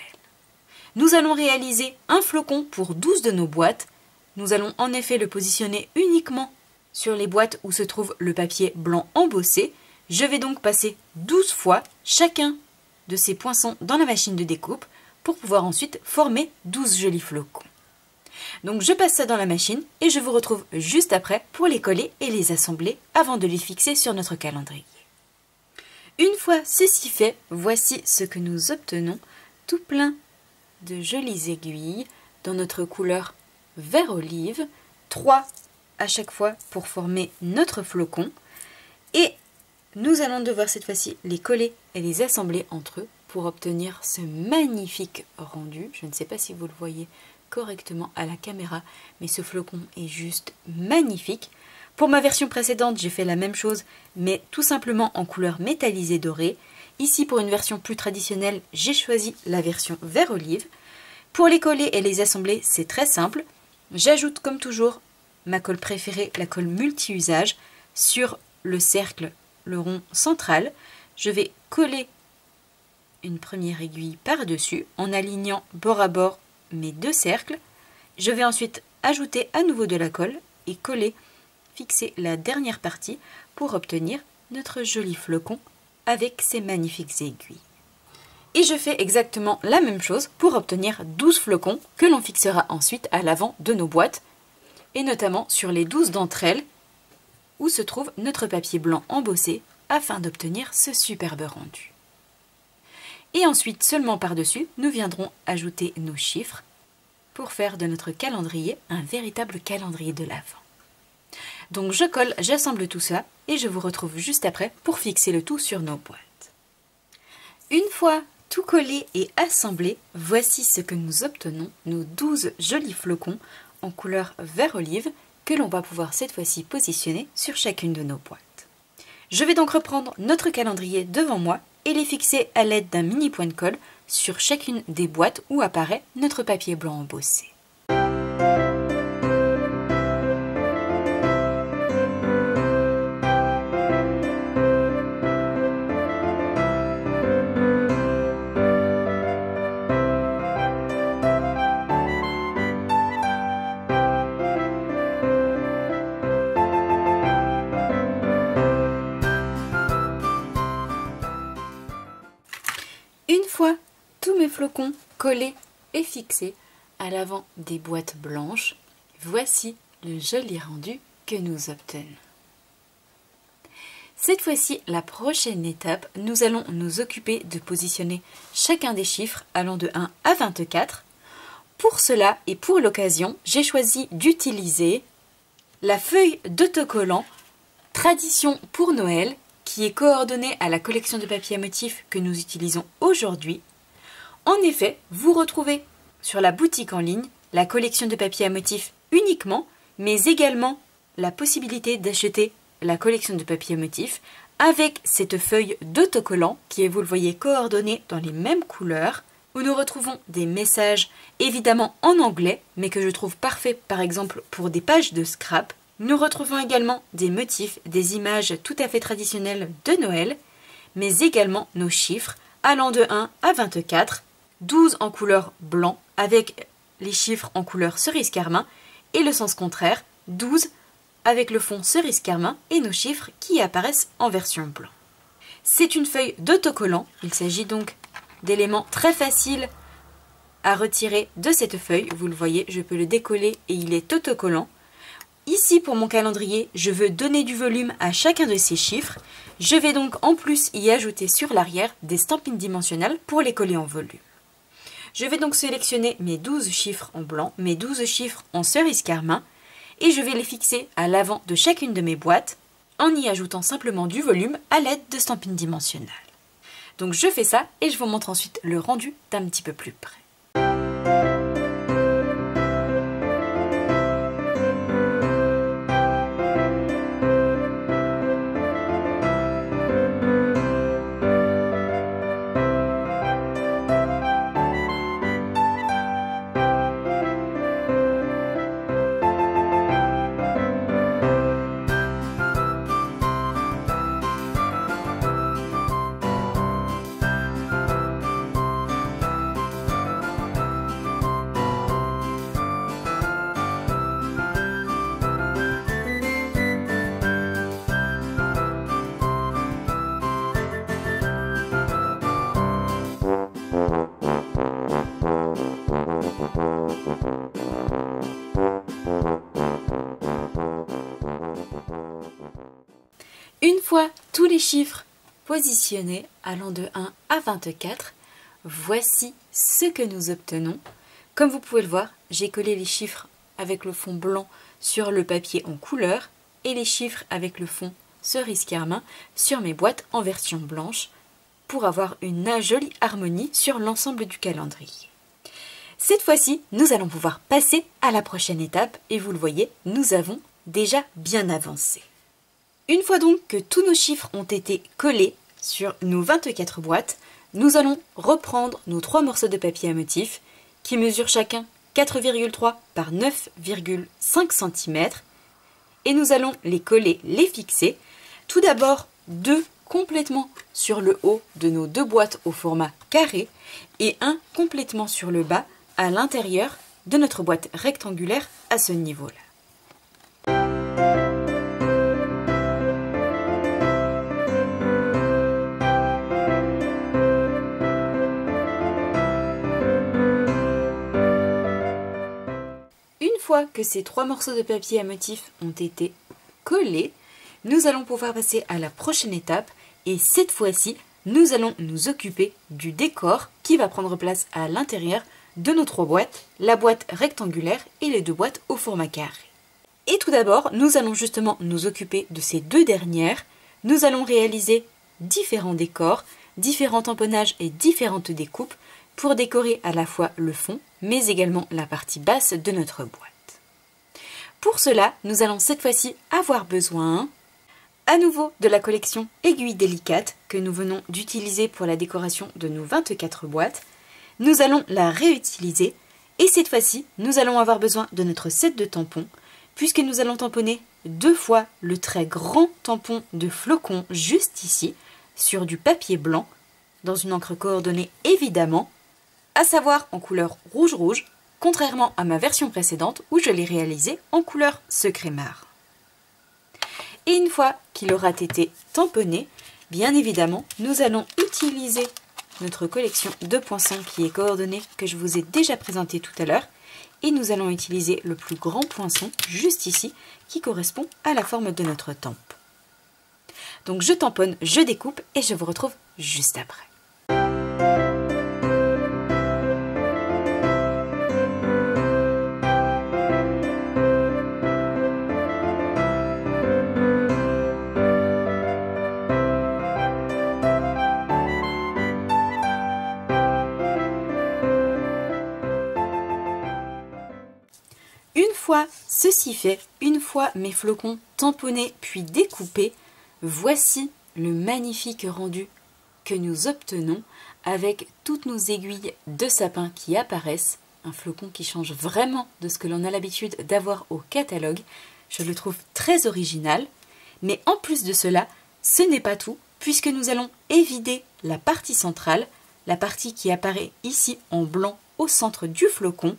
Nous allons réaliser un flocon pour 12 de nos boîtes. Nous allons en effet le positionner uniquement sur les boîtes où se trouve le papier blanc embossé. Je vais donc passer 12 fois chacun de ces poinçons dans la machine de découpe pour pouvoir ensuite former 12 jolis flocons. Donc je passe ça dans la machine et je vous retrouve juste après pour les coller et les assembler avant de les fixer sur notre calendrier. Une fois ceci fait, voici ce que nous obtenons, tout plein de jolies aiguilles dans notre couleur vert olive, 3 à chaque fois pour former notre flocon, et nous allons devoir cette fois-ci les coller et les assembler entre eux pour obtenir ce magnifique rendu. Je ne sais pas si vous le voyez correctement à la caméra, mais ce flocon est juste magnifique. Pour ma version précédente, j'ai fait la même chose, mais tout simplement en couleur métallisée dorée. Ici, pour une version plus traditionnelle, j'ai choisi la version vert olive. Pour les coller et les assembler, c'est très simple. J'ajoute comme toujours ma colle préférée, la colle multi-usage, sur le cercle, le rond central. Je vais coller une première aiguille par-dessus en alignant bord à bord mes 2 cercles. Je vais ensuite ajouter à nouveau de la colle et coller, fixer la dernière partie pour obtenir notre joli flocon avec ces magnifiques aiguilles. Et je fais exactement la même chose pour obtenir 12 flocons que l'on fixera ensuite à l'avant de nos boîtes, et notamment sur les 12 d'entre elles où se trouve notre papier blanc embossé afin d'obtenir ce superbe rendu. Et ensuite, seulement par-dessus, nous viendrons ajouter nos chiffres pour faire de notre calendrier un véritable calendrier de l'Avent. Donc je colle, j'assemble tout ça et je vous retrouve juste après pour fixer le tout sur nos boîtes. Une fois tout collé et assemblé, voici ce que nous obtenons, nos 12 jolis flocons en couleur vert olive que l'on va pouvoir cette fois-ci positionner sur chacune de nos boîtes. Je vais donc reprendre notre calendrier devant moi et les fixer à l'aide d'un mini point de colle sur chacune des boîtes où apparaît notre papier blanc embossé. tous mes flocons collés et fixés à l'avant des boîtes blanches. Voici le joli rendu que nous obtenons. Cette fois-ci, la prochaine étape, nous allons nous occuper de positionner chacun des chiffres allant de 1 à 24. Pour cela et pour l'occasion, j'ai choisi d'utiliser la feuille d'autocollant Tradition pour Noël qui est coordonnée à la collection de papier à motifs que nous utilisons aujourd'hui. En effet, vous retrouvez sur la boutique en ligne la collection de papier à motifs uniquement, mais également la possibilité d'acheter la collection de papier à motifs avec cette feuille d'autocollant qui est, vous le voyez, coordonnée dans les mêmes couleurs, où nous retrouvons des messages évidemment en anglais, mais que je trouve parfait par exemple pour des pages de scrap. Nous retrouvons également des motifs, des images tout à fait traditionnelles de Noël, mais également nos chiffres allant de 1 à 24, 12 en couleur blanc avec les chiffres en couleur cerise carmin et le sens contraire, 12 avec le fond cerise carmin et nos chiffres qui apparaissent en version blanc. C'est une feuille d'autocollant, il s'agit donc d'éléments très faciles à retirer de cette feuille. Vous le voyez, je peux le décoller et il est autocollant. Ici, pour mon calendrier, je veux donner du volume à chacun de ces chiffres. Je vais donc en plus y ajouter sur l'arrière des stampines dimensionnelles pour les coller en volume. Je vais donc sélectionner mes 12 chiffres en blanc, mes 12 chiffres en cerise carmin et je vais les fixer à l'avant de chacune de mes boîtes en y ajoutant simplement du volume à l'aide de stampines dimensionnelles. Donc je fais ça et je vous montre ensuite le rendu d'un petit peu plus près. Une fois tous les chiffres positionnés allant de 1 à 24, voici ce que nous obtenons. Comme vous pouvez le voir, j'ai collé les chiffres avec le fond blanc sur le papier en couleur et les chiffres avec le fond cerise carmin sur mes boîtes en version blanche pour avoir une jolie harmonie sur l'ensemble du calendrier. Cette fois-ci, nous allons pouvoir passer à la prochaine étape et vous le voyez, nous avons déjà bien avancé. Une fois donc que tous nos chiffres ont été collés sur nos 24 boîtes, nous allons reprendre nos 3 morceaux de papier à motifs qui mesurent chacun 4,3 par 9,5 cm et nous allons les coller, les fixer. Tout d'abord 2 complètement sur le haut de nos 2 boîtes au format carré et un complètement sur le bas à l'intérieur de notre boîte rectangulaire à ce niveau-là. Une fois que ces 3 morceaux de papier à motifs ont été collés, nous allons pouvoir passer à la prochaine étape et cette fois-ci, nous allons nous occuper du décor qui va prendre place à l'intérieur de nos 3 boîtes, la boîte rectangulaire et les 2 boîtes au format carré. Et tout d'abord, nous allons justement nous occuper de ces 2 dernières. Nous allons réaliser différents décors, différents tamponnages et différentes découpes pour décorer à la fois le fond, mais également la partie basse de notre boîte. Pour cela, nous allons cette fois-ci avoir besoin à nouveau de la collection Aiguilles délicates que nous venons d'utiliser pour la décoration de nos 24 boîtes. Nous allons la réutiliser et cette fois-ci, nous allons avoir besoin de notre set de tampons puisque nous allons tamponner 2 fois le très grand tampon de flocons juste ici sur du papier blanc dans une encre coordonnée évidemment, à savoir en couleur rouge-rouge, contrairement à ma version précédente où je l'ai réalisé en couleur secret marre. Et une fois qu'il aura été tamponné, bien évidemment, nous allons utiliser notre collection de poinçons qui est coordonnée, que je vous ai déjà présenté tout à l'heure. Et nous allons utiliser le plus grand poinçon, juste ici, qui correspond à la forme de notre tempe. Donc je tamponne, je découpe et je vous retrouve juste après. Une fois ceci fait, une fois mes flocons tamponnés puis découpés, voici le magnifique rendu que nous obtenons avec toutes nos aiguilles de sapin qui apparaissent. Un flocon qui change vraiment de ce que l'on a l'habitude d'avoir au catalogue. Je le trouve très original. Mais en plus de cela, ce n'est pas tout, puisque nous allons évider la partie centrale, la partie qui apparaît ici en blanc au centre du flocon.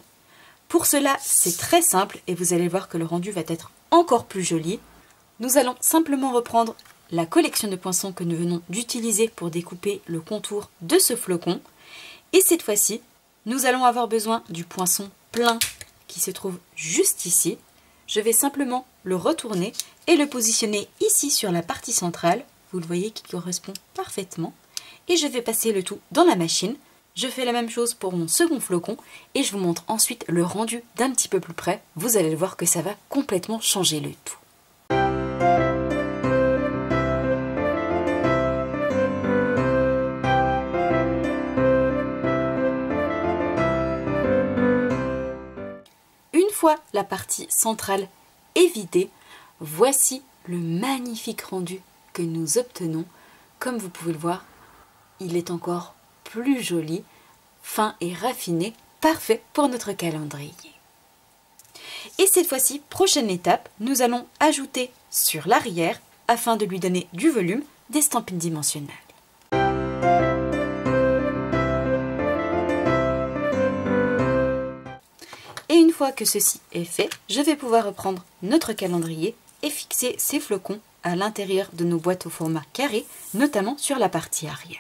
Pour cela, c'est très simple et vous allez voir que le rendu va être encore plus joli. Nous allons simplement reprendre la collection de poinçons que nous venons d'utiliser pour découper le contour de ce flocon. Et cette fois-ci, nous allons avoir besoin du poinçon plein qui se trouve juste ici. Je vais simplement le retourner et le positionner ici sur la partie centrale. Vous le voyez qui correspond parfaitement. Et je vais passer le tout dans la machine. Je fais la même chose pour mon second flocon et je vous montre ensuite le rendu d'un petit peu plus près. Vous allez le voir que ça va complètement changer le tout. Une fois la partie centrale est vidée, voici le magnifique rendu que nous obtenons. Comme vous pouvez le voir, il est encore plus joli, fin et raffiné, parfait pour notre calendrier. Et cette fois-ci, prochaine étape, nous allons ajouter sur l'arrière, afin de lui donner du volume, des stampines dimensionnelles. Et une fois que ceci est fait, je vais pouvoir reprendre notre calendrier et fixer ces flocons à l'intérieur de nos boîtes au format carré, notamment sur la partie arrière.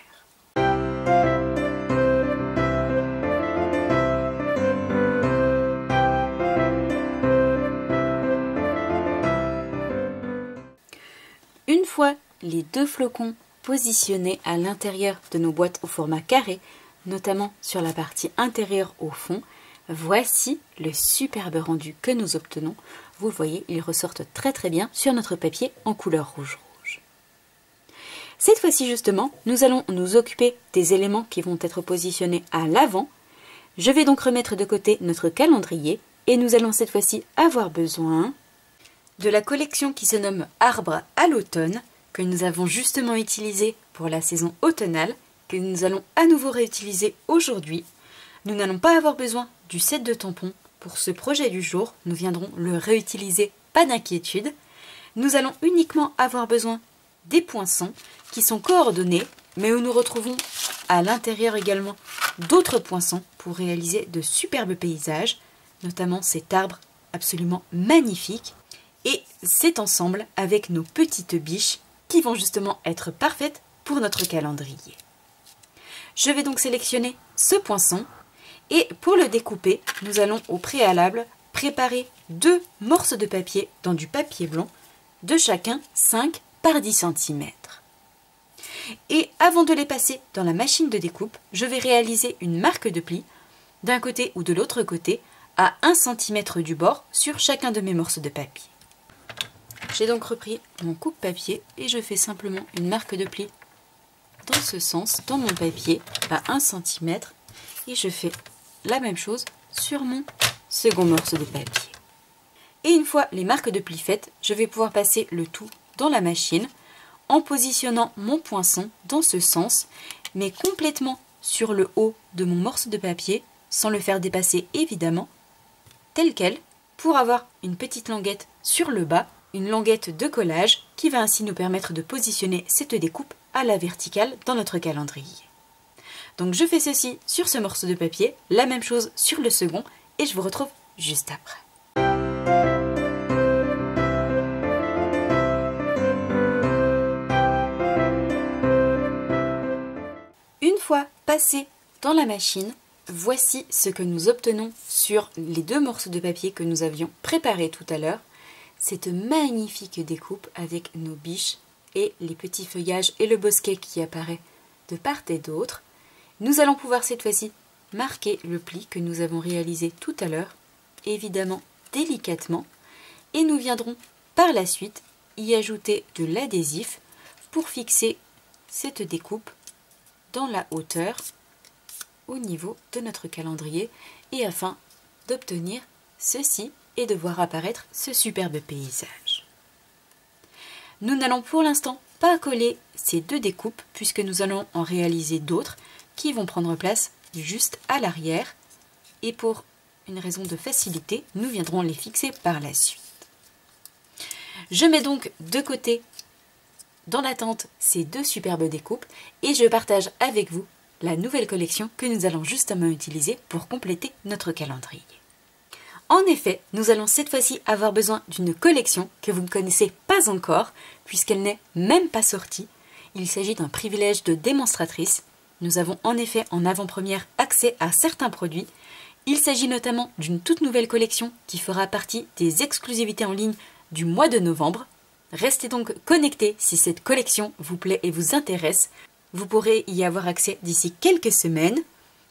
Une fois les deux flocons positionnés à l'intérieur de nos boîtes au format carré, notamment sur la partie intérieure au fond, voici le superbe rendu que nous obtenons. Vous le voyez, ils ressortent très très bien sur notre papier en couleur rouge. Cette fois-ci justement, nous allons nous occuper des éléments qui vont être positionnés à l'avant. Je vais donc remettre de côté notre calendrier et nous allons cette fois-ci avoir besoin de la collection qui se nomme Arbre à l'automne, que nous avons justement utilisé pour la saison automnale, que nous allons à nouveau réutiliser aujourd'hui. Nous n'allons pas avoir besoin du set de tampons pour ce projet du jour, nous viendrons le réutiliser, pas d'inquiétude. Nous allons uniquement avoir besoin des poinçons qui sont coordonnés, mais où nous retrouvons à l'intérieur également d'autres poinçons pour réaliser de superbes paysages, notamment cet arbre absolument magnifique. Et cet ensemble avec nos petites biches qui vont justement être parfaites pour notre calendrier. Je vais donc sélectionner ce poinçon et pour le découper, nous allons au préalable préparer 2 morceaux de papier dans du papier blanc, de chacun 5 par 10 cm. Et avant de les passer dans la machine de découpe, je vais réaliser une marque de pli d'un côté ou de l'autre côté à 1 cm du bord sur chacun de mes morceaux de papier. J'ai donc repris mon coupe-papier et je fais simplement une marque de pli dans ce sens, dans mon papier, à 1 cm. Et je fais la même chose sur mon second morceau de papier. Et une fois les marques de pli faites, je vais pouvoir passer le tout dans la machine en positionnant mon poinçon dans ce sens, mais complètement sur le haut de mon morceau de papier, sans le faire dépasser évidemment, tel quel, pour avoir une petite languette sur le bas, une languette de collage qui va ainsi nous permettre de positionner cette découpe à la verticale dans notre calendrier. Donc je fais ceci sur ce morceau de papier, la même chose sur le second et je vous retrouve juste après. Une fois passer dans la machine, voici ce que nous obtenons sur les 2 morceaux de papier que nous avions préparés tout à l'heure. Cette magnifique découpe avec nos biches et les petits feuillages et le bosquet qui apparaît de part et d'autre. Nous allons pouvoir cette fois-ci marquer le pli que nous avons réalisé tout à l'heure, évidemment délicatement, et nous viendrons par la suite y ajouter de l'adhésif pour fixer cette découpe dans la hauteur au niveau de notre calendrier et afin d'obtenir ceci et de voir apparaître ce superbe paysage. Nous n'allons pour l'instant pas coller ces 2 découpes puisque nous allons en réaliser d'autres qui vont prendre place juste à l'arrière et pour une raison de facilité, nous viendrons les fixer par la suite. Je mets donc de côté dans la tente ces 2 superbes découpes et je partage avec vous la nouvelle collection que nous allons justement utiliser pour compléter notre calendrier. En effet, nous allons cette fois-ci avoir besoin d'une collection que vous ne connaissez pas encore puisqu'elle n'est même pas sortie. Il s'agit d'un privilège de démonstratrice. Nous avons en effet en avant-première accès à certains produits. Il s'agit notamment d'une toute nouvelle collection qui fera partie des exclusivités en ligne du mois de novembre. Restez donc connectés si cette collection vous plaît et vous intéresse. Vous pourrez y avoir accès d'ici quelques semaines.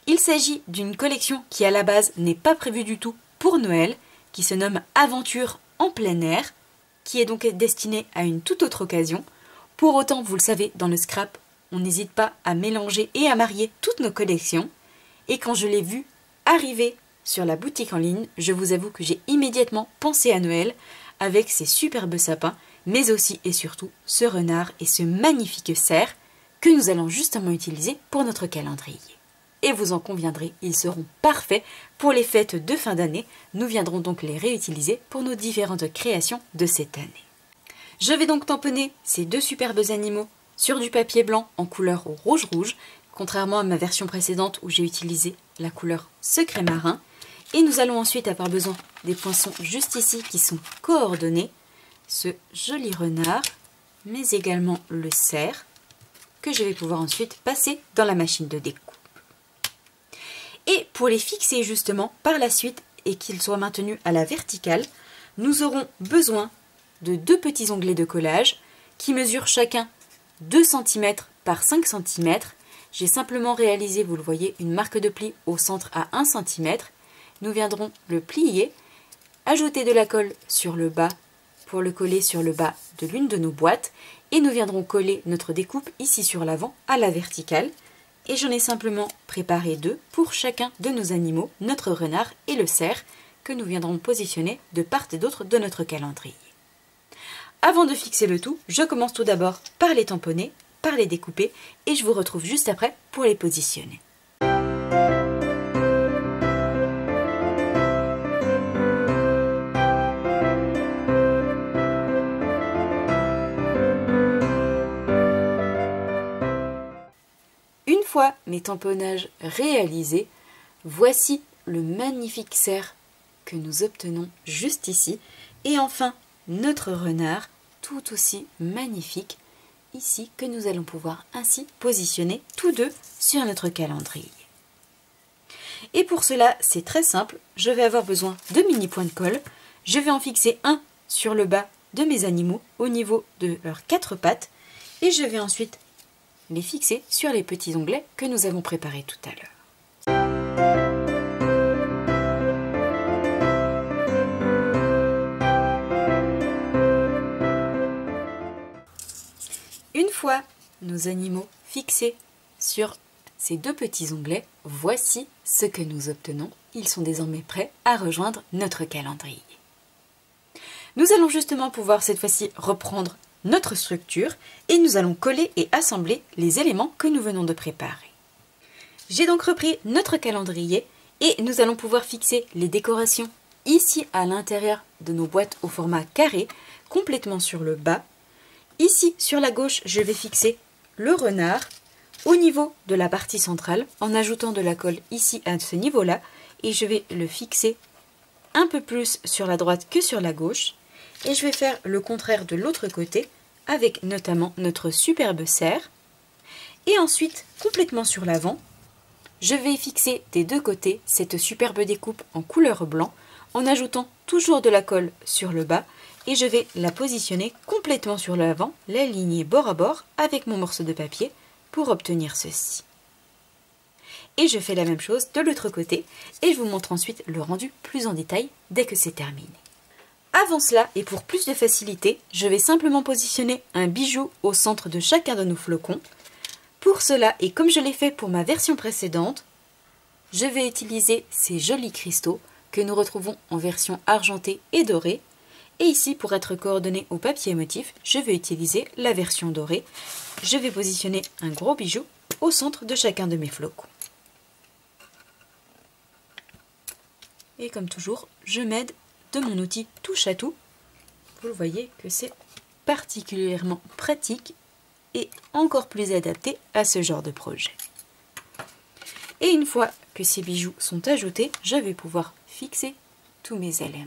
Il s'agit d'une collection qui à la base n'est pas prévue du tout pour Noël, qui se nomme Aventure en plein air, qui est donc destinée à une toute autre occasion. Pour autant, vous le savez, dans le scrap, on n'hésite pas à mélanger et à marier toutes nos collections. Et quand je l'ai vu arriver sur la boutique en ligne, je vous avoue que j'ai immédiatement pensé à Noël avec ces superbes sapins, mais aussi et surtout ce renard et ce magnifique cerf que nous allons justement utiliser pour notre calendrier. Et vous en conviendrez, ils seront parfaits pour les fêtes de fin d'année. Nous viendrons donc les réutiliser pour nos différentes créations de cette année. Je vais donc tamponner ces 2 superbes animaux sur du papier blanc en couleur rouge-rouge, contrairement à ma version précédente où j'ai utilisé la couleur secret marin. Et nous allons ensuite avoir besoin des poinçons juste ici qui sont coordonnés, ce joli renard, mais également le cerf, que je vais pouvoir ensuite passer dans la machine de découpe. Et pour les fixer justement par la suite et qu'ils soient maintenus à la verticale, nous aurons besoin de 2 petits onglets de collage qui mesurent chacun 2 cm par 5 cm. J'ai simplement réalisé, vous le voyez, une marque de pli au centre à 1 cm. Nous viendrons le plier, ajouter de la colle sur le bas pour le coller sur le bas de l'une de nos boîtes et nous viendrons coller notre découpe ici sur l'avant à la verticale. Et j'en ai simplement préparé 2 pour chacun de nos animaux, notre renard et le cerf, que nous viendrons positionner de part et d'autre de notre calendrier. Avant de fixer le tout, je commence tout d'abord par les tamponner, par les découper et je vous retrouve juste après pour les positionner. Une fois mes tamponnages réalisés, voici le magnifique cerf que nous obtenons juste ici. Et enfin, notre renard, tout aussi magnifique, ici, que nous allons pouvoir ainsi positionner tous 2 sur notre calendrier. Et pour cela, c'est très simple, je vais avoir besoin de mini points de colle. Je vais en fixer un sur le bas de mes animaux, au niveau de leurs 4 pattes. Et je vais ensuite les fixer sur les petits onglets que nous avons préparés tout à l'heure. Une fois nos animaux fixés sur ces 2 petits onglets, voici ce que nous obtenons. Ils sont désormais prêts à rejoindre notre calendrier. Nous allons justement pouvoir cette fois-ci reprendre notre structure et nous allons coller et assembler les éléments que nous venons de préparer. J'ai donc repris notre calendrier et nous allons pouvoir fixer les décorations ici à l'intérieur de nos boîtes au format carré, complètement sur le bas. Ici sur la gauche, je vais fixer le renard au niveau de la partie centrale en ajoutant de la colle ici à ce niveau-là et je vais le fixer un peu plus sur la droite que sur la gauche. Et je vais faire le contraire de l'autre côté avec notamment notre superbe cerf. Et ensuite, complètement sur l'avant, Je vais fixer des deux côtés cette superbe découpe en couleur blanc en ajoutant toujours de la colle sur le bas et je vais la positionner complètement sur l'avant, l'aligner bord à bord avec mon morceau de papier pour obtenir ceci. Et je fais la même chose de l'autre côté et je vous montre ensuite le rendu plus en détail dès que c'est terminé. Avant cela, et pour plus de facilité, je vais simplement positionner un bijou au centre de chacun de nos flocons. Pour cela, et comme je l'ai fait pour ma version précédente, je vais utiliser ces jolis cristaux que nous retrouvons en version argentée et dorée. Et ici, pour être coordonné au papier motif, je vais utiliser la version dorée. Je vais positionner un gros bijou au centre de chacun de mes flocons. Et comme toujours, je m'aide de mon outil touche à tout. Vous voyez que c'est particulièrement pratique et encore plus adapté à ce genre de projet. Et une fois que ces bijoux sont ajoutés, je vais pouvoir fixer tous mes éléments.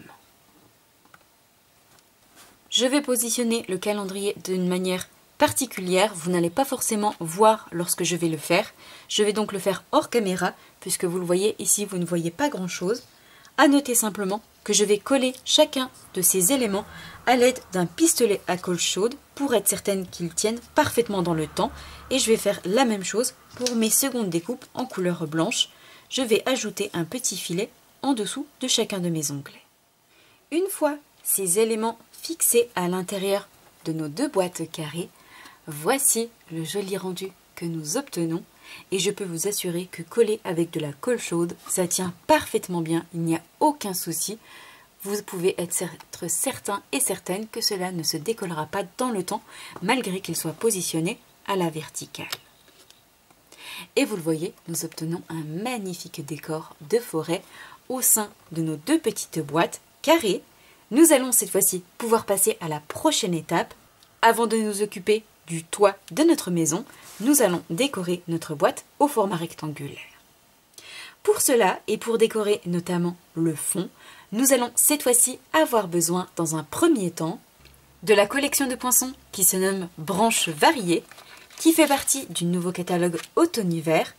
Je vais positionner le calendrier d'une manière particulière, vous n'allez pas forcément voir lorsque je vais le faire. Je vais donc le faire hors caméra, puisque vous le voyez ici, vous ne voyez pas grand chose. À noter simplement que je vais coller chacun de ces éléments à l'aide d'un pistolet à colle chaude pour être certaine qu'ils tiennent parfaitement dans le temps. Et je vais faire la même chose pour mes secondes découpes en couleur blanche. Je vais ajouter un petit filet en dessous de chacun de mes onglets. Une fois ces éléments fixés à l'intérieur de nos deux boîtes carrées, voici le joli rendu que nous obtenons. Et je peux vous assurer que coller avec de la colle chaude, ça tient parfaitement bien, il n'y a aucun souci. Vous pouvez être certain et certaine que cela ne se décollera pas dans le temps, malgré qu'il soit positionné à la verticale. Et vous le voyez, nous obtenons un magnifique décor de forêt au sein de nos deux petites boîtes carrées. Nous allons cette fois-ci pouvoir passer à la prochaine étape. Avant de nous occuper du toit de notre maison, nous allons décorer notre boîte au format rectangulaire. Pour cela, et pour décorer notamment le fond, nous allons cette fois-ci avoir besoin, dans un premier temps, de la collection de poinçons qui se nomme Branches Variées, qui fait partie du nouveau catalogue automne-hiver,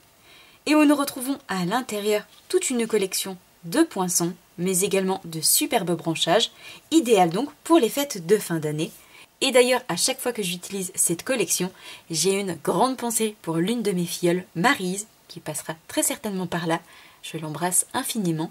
et où nous retrouvons à l'intérieur toute une collection de poinçons, mais également de superbes branchages, idéal donc pour les fêtes de fin d'année. Et d'ailleurs, à chaque fois que j'utilise cette collection, j'ai une grande pensée pour l'une de mes filleules, Maryse, qui passera très certainement par là, je l'embrasse infiniment,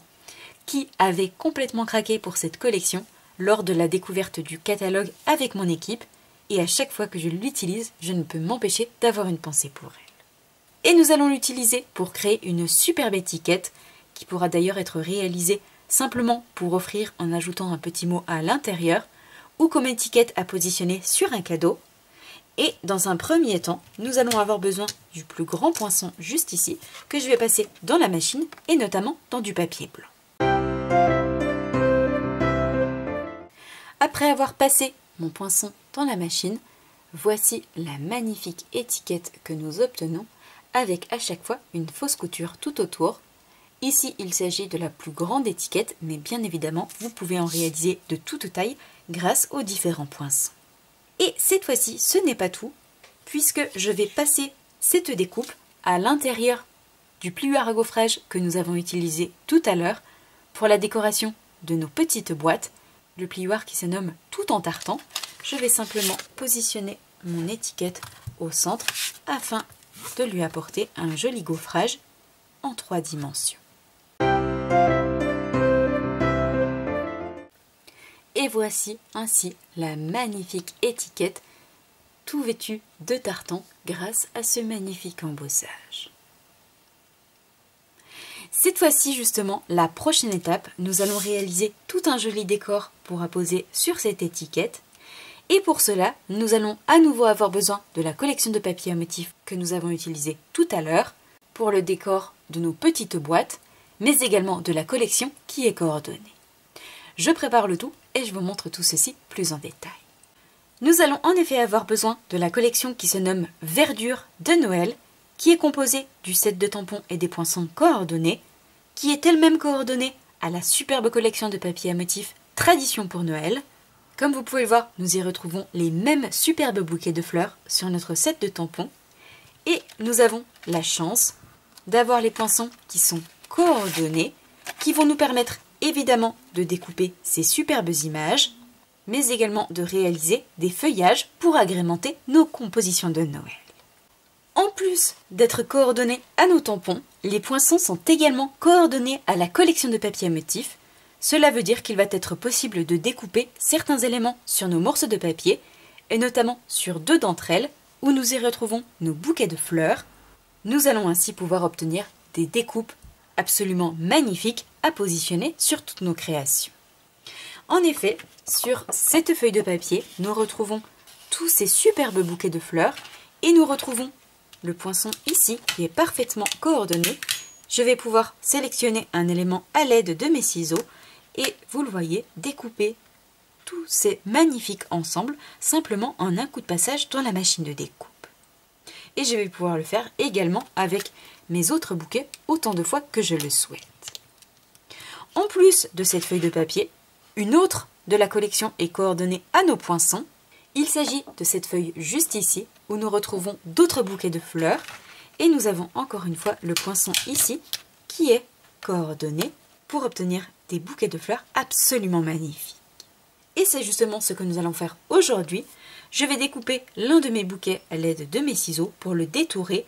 qui avait complètement craqué pour cette collection lors de la découverte du catalogue avec mon équipe, et à chaque fois que je l'utilise, je ne peux m'empêcher d'avoir une pensée pour elle. Et nous allons l'utiliser pour créer une superbe étiquette, qui pourra d'ailleurs être réalisée simplement pour offrir en ajoutant un petit mot à l'intérieur, ou comme étiquette à positionner sur un cadeau. Et dans un premier temps, nous allons avoir besoin du plus grand poinçon juste ici, que je vais passer dans la machine, et notamment dans du papier blanc. Après avoir passé mon poinçon dans la machine, voici la magnifique étiquette que nous obtenons, avec à chaque fois une fausse couture tout autour. Ici, il s'agit de la plus grande étiquette, mais bien évidemment, vous pouvez en réaliser de toute taille grâce aux différents poinçons. Et cette fois-ci, ce n'est pas tout, puisque je vais passer cette découpe à l'intérieur du plieur à gaufrage que nous avons utilisé tout à l'heure pour la décoration de nos petites boîtes, le plioir qui se nomme Tout en tartan. Je vais simplement positionner mon étiquette au centre afin de lui apporter un joli gaufrage en 3 dimensions. Et voici ainsi la magnifique étiquette tout vêtue de tartan grâce à ce magnifique embossage. Cette fois-ci justement, la prochaine étape, nous allons réaliser tout un joli décor pour apposer sur cette étiquette. Et pour cela, nous allons à nouveau avoir besoin de la collection de papier à motifs que nous avons utilisée tout à l'heure pour le décor de nos petites boîtes, mais également de la collection qui est coordonnée. Je prépare le tout et je vous montre tout ceci plus en détail. Nous allons en effet avoir besoin de la collection qui se nomme Verdure de Noël, qui est composée du set de tampons et des poinçons coordonnés, qui est elle-même coordonnée à la superbe collection de papier à motifs Tradition pour Noël. Comme vous pouvez le voir, nous y retrouvons les mêmes superbes bouquets de fleurs sur notre set de tampons. Et nous avons la chance d'avoir les poinçons qui sont coordonnés, qui vont nous permettre évidemment de découper ces superbes images, mais également de réaliser des feuillages pour agrémenter nos compositions de Noël. En plus d'être coordonnés à nos tampons, les poinçons sont également coordonnés à la collection de papier à motifs. Cela veut dire qu'il va être possible de découper certains éléments sur nos morceaux de papier, et notamment sur 2 d'entre elles, où nous y retrouvons nos bouquets de fleurs. Nous allons ainsi pouvoir obtenir des découpes absolument magnifiques à positionner sur toutes nos créations. En effet, sur cette feuille de papier, nous retrouvons tous ces superbes bouquets de fleurs et nous retrouvons le poinçon ici qui est parfaitement coordonné. Je vais pouvoir sélectionner un élément à l'aide de mes ciseaux et vous le voyez, découper tous ces magnifiques ensembles simplement en un coup de passage dans la machine de découpe. Et je vais pouvoir le faire également avec mes autres bouquets autant de fois que je le souhaite. En plus de cette feuille de papier, une autre de la collection est coordonnée à nos poinçons. Il s'agit de cette feuille juste ici où nous retrouvons d'autres bouquets de fleurs et nous avons encore une fois le poinçon ici qui est coordonné pour obtenir des bouquets de fleurs absolument magnifiques. Et c'est justement ce que nous allons faire aujourd'hui. Je vais découper l'un de mes bouquets à l'aide de mes ciseaux pour le détourer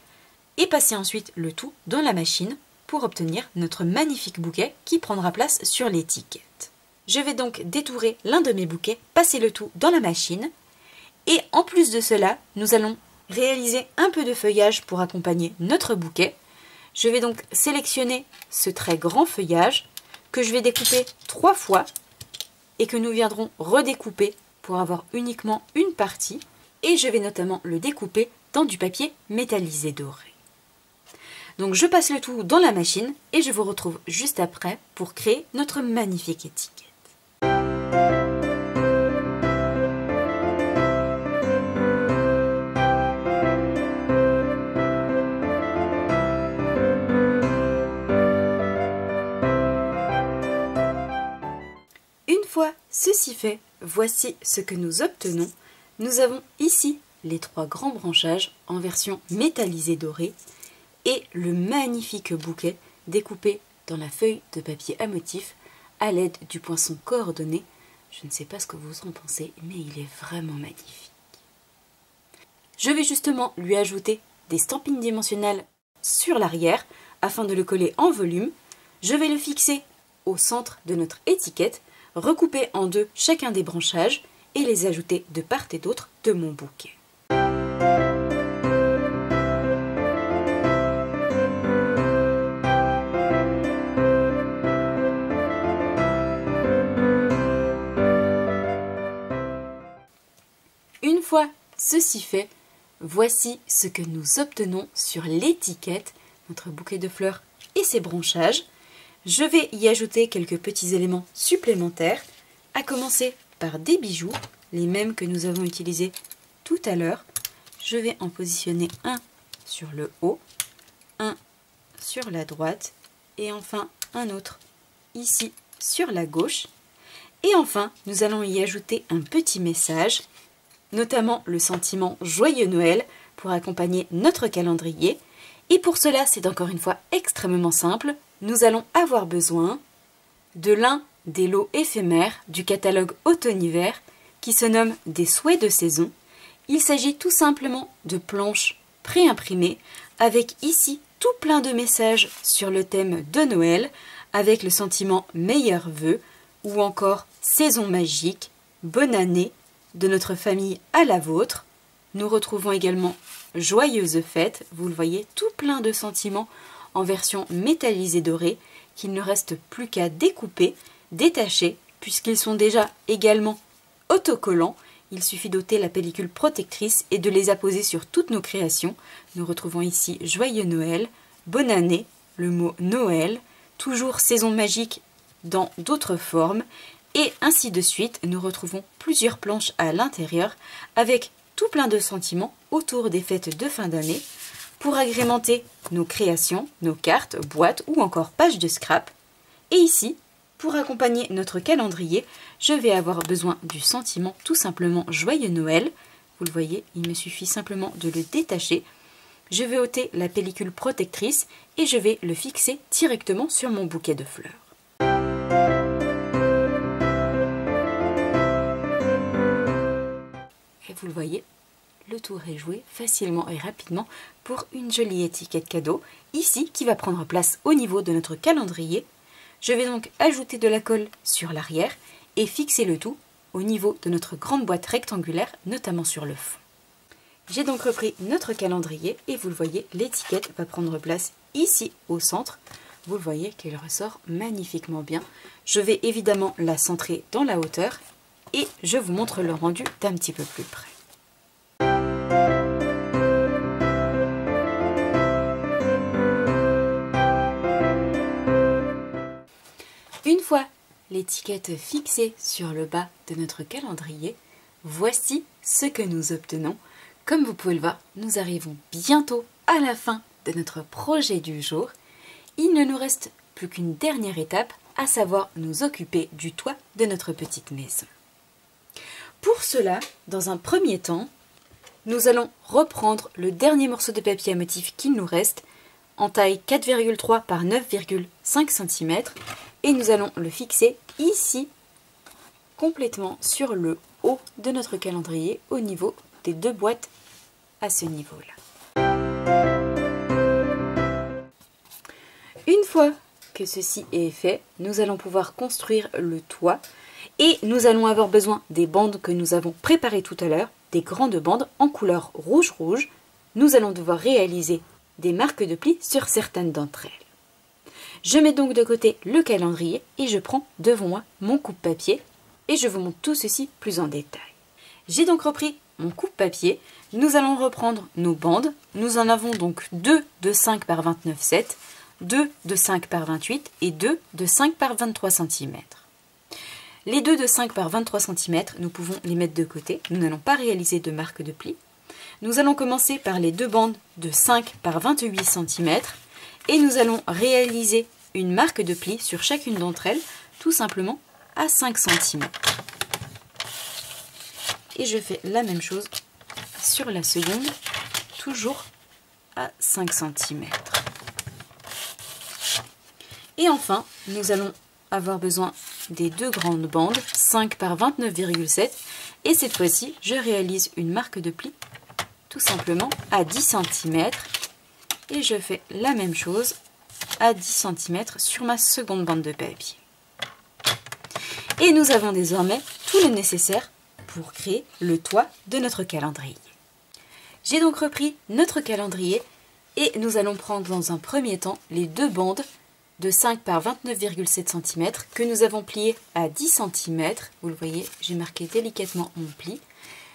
et passer ensuite le tout dans la machine pour obtenir notre magnifique bouquet qui prendra place sur l'étiquette. Je vais donc détourer l'un de mes bouquets, passer le tout dans la machine et en plus de cela, nous allons réaliser un peu de feuillage pour accompagner notre bouquet. Je vais donc sélectionner ce très grand feuillage que je vais découper 3 fois et que nous viendrons redécouper pour avoir uniquement une partie et je vais notamment le découper dans du papier métallisé doré. Donc je passe le tout dans la machine et je vous retrouve juste après pour créer notre magnifique étiquette. Une fois ceci fait, voici ce que nous obtenons. Nous avons ici les 3 grands branchages en version métallisée dorée et le magnifique bouquet découpé dans la feuille de papier à motif à l'aide du poinçon coordonné. Je ne sais pas ce que vous en pensez, mais il est vraiment magnifique. Je vais justement lui ajouter des stampines dimensionnelles sur l'arrière afin de le coller en volume. Je vais le fixer au centre de notre étiquette, recouper en 2 chacun des branchages et les ajouter de part et d'autre de mon bouquet. Une fois ceci fait, voici ce que nous obtenons sur l'étiquette, notre bouquet de fleurs et ses branchages. Je vais y ajouter quelques petits éléments supplémentaires, à commencer par des bijoux, les mêmes que nous avons utilisés tout à l'heure. Je vais en positionner un sur le haut, un sur la droite et enfin un autre ici sur la gauche. Et enfin, nous allons y ajouter un petit message, notamment le sentiment Joyeux Noël pour accompagner notre calendrier. Et pour cela, c'est encore une fois extrêmement simple. Nous allons avoir besoin de l'un des lots éphémères du catalogue automne-hiver qui se nomme des souhaits de saison. Il s'agit tout simplement de planches pré-imprimées avec ici tout plein de messages sur le thème de Noël avec le sentiment meilleurs vœux ou encore saison magique, bonne année, de notre famille à la vôtre. Nous retrouvons également joyeuses fêtes, vous le voyez, tout plein de sentiments en version métallisée dorée qu'il ne reste plus qu'à découper, détacher, puisqu'ils sont déjà également autocollants. Il suffit d'ôter la pellicule protectrice et de les apposer sur toutes nos créations. Nous retrouvons ici Joyeux Noël, Bonne année, le mot Noël, toujours saison magique dans d'autres formes, et ainsi de suite. Nous retrouvons plusieurs planches à l'intérieur avec tout plein de sentiments autour des fêtes de fin d'année pour agrémenter nos créations, nos cartes, boîtes ou encore pages de scrap. Et ici, pour accompagner notre calendrier, je vais avoir besoin du sentiment tout simplement Joyeux Noël. Vous le voyez, il me suffit simplement de le détacher je vais ôter la pellicule protectrice et je vais le fixer directement sur mon bouquet de fleurs. Et vous le voyez, le tour est joué facilement et rapidement pour une jolie étiquette cadeau, ici qui va prendre place au niveau de notre calendrier. Je vais donc ajouter de la colle sur l'arrière et fixer le tout au niveau de notre grande boîte rectangulaire, notamment sur le fond. J'ai donc repris notre calendrier et vous le voyez, l'étiquette va prendre place ici au centre. Vous le voyez qu'elle ressort magnifiquement bien. Je vais évidemment la centrer dans la hauteur et je vous montre le rendu d'un petit peu plus près. Une fois l'étiquette fixée sur le bas de notre calendrier, voici ce que nous obtenons. Comme vous pouvez le voir, nous arrivons bientôt à la fin de notre projet du jour. Il ne nous reste plus qu'une dernière étape, à savoir nous occuper du toit de notre petite maison. Pour cela, dans un premier temps, nous allons reprendre le dernier morceau de papier à motif qu'il nous reste, en taille 4,3 par 9,5 cm, et nous allons le fixer ici, complètement sur le haut de notre calendrier, au niveau des deux boîtes à ce niveau-là. Une fois que ceci est fait, nous allons pouvoir construire le toit et nous allons avoir besoin des bandes que nous avons préparées tout à l'heure, des grandes bandes en couleur rouge-rouge. Nous allons devoir réaliser des marques de plis sur certaines d'entre elles. Je mets donc de côté le calendrier et je prends devant moi mon coupe-papier et je vous montre tout ceci plus en détail. J'ai donc repris mon coupe-papier, nous allons reprendre nos bandes, nous en avons donc 2 de 5 par 29,7, 2 de 5 par 28 et 2 de 5 par 23 cm. Les 2 de 5 par 23 cm, nous pouvons les mettre de côté, nous n'allons pas réaliser de marque de pli. Nous allons commencer par les deux bandes de 5 par 28 cm et nous allons réaliser une marque de pli sur chacune d'entre elles, tout simplement à 5 cm. Et je fais la même chose sur la seconde, toujours à 5 cm. Et enfin, nous allons avoir besoin des deux grandes bandes, 5 par 29,7. Et cette fois-ci, je réalise une marque de pli, tout simplement à 10 cm. Et je fais la même chose à 10 cm sur ma seconde bande de papier. Et nous avons désormais tout le nécessaire pour créer le toit de notre calendrier. J'ai donc repris notre calendrier et nous allons prendre dans un premier temps les deux bandes de 5 par 29,7 cm que nous avons pliées à 10 cm. Vous le voyez, j'ai marqué délicatement mon pli.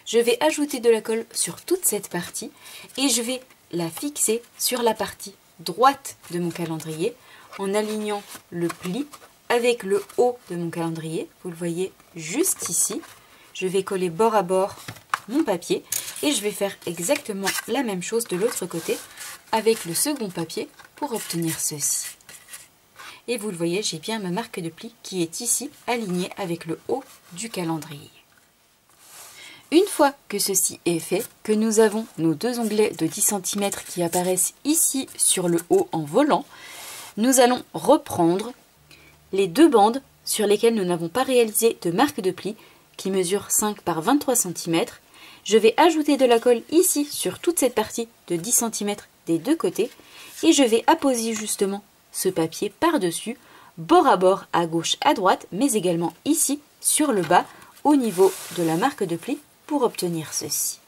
Je vais ajouter de la colle sur toute cette partie et je vais la fixer sur la partie droite de mon calendrier en alignant le pli avec le haut de mon calendrier. Vous le voyez juste ici. Je vais coller bord à bord mon papier et je vais faire exactement la même chose de l'autre côté avec le second papier pour obtenir ceci. Et vous le voyez, j'ai bien ma marque de pli qui est ici alignée avec le haut du calendrier. Une fois que ceci est fait, que nous avons nos deux onglets de 10 cm qui apparaissent ici sur le haut en volant, nous allons reprendre les deux bandes sur lesquelles nous n'avons pas réalisé de marque de pli qui mesure 5 par 23 cm. Je vais ajouter de la colle ici sur toute cette partie de 10 cm des deux côtés et je vais apposer justement ce papier par-dessus, bord à bord, à gauche, à droite, mais également ici sur le bas au niveau de la marque de pli pour obtenir ceci.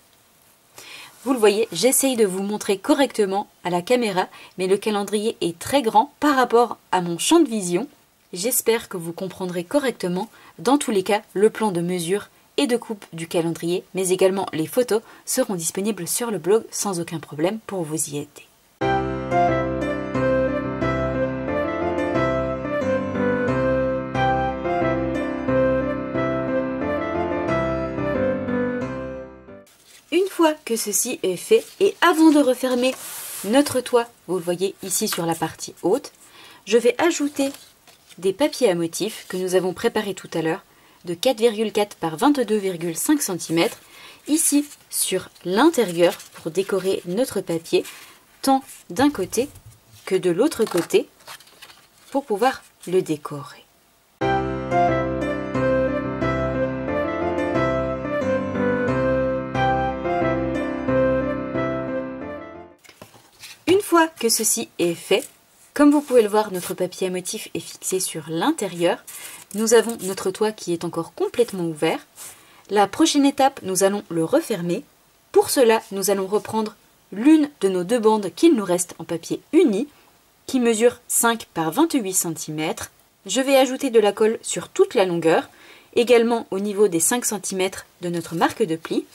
Vous le voyez, j'essaye de vous montrer correctement à la caméra, mais le calendrier est très grand par rapport à mon champ de vision. J'espère que vous comprendrez correctement. Dans tous les cas, le plan de mesure et de coupe du calendrier, mais également les photos, seront disponibles sur le blog sans aucun problème pour vous y aider. Une fois que ceci est fait, et avant de refermer notre toit, vous le voyez ici sur la partie haute, je vais ajouter des papiers à motifs que nous avons préparés tout à l'heure de 4,4 par 22,5 cm ici sur l'intérieur pour décorer notre papier tant d'un côté que de l'autre côté pour pouvoir le décorer. Une fois que ceci est fait, comme vous pouvez le voir, notre papier à motif est fixé sur l'intérieur. Nous avons notre toit qui est encore complètement ouvert. La prochaine étape, nous allons le refermer. Pour cela, nous allons reprendre l'une de nos deux bandes qu'il nous reste en papier uni, qui mesure 5 par 28 cm. Je vais ajouter de la colle sur toute la longueur, également au niveau des 5 cm de notre marque de pli.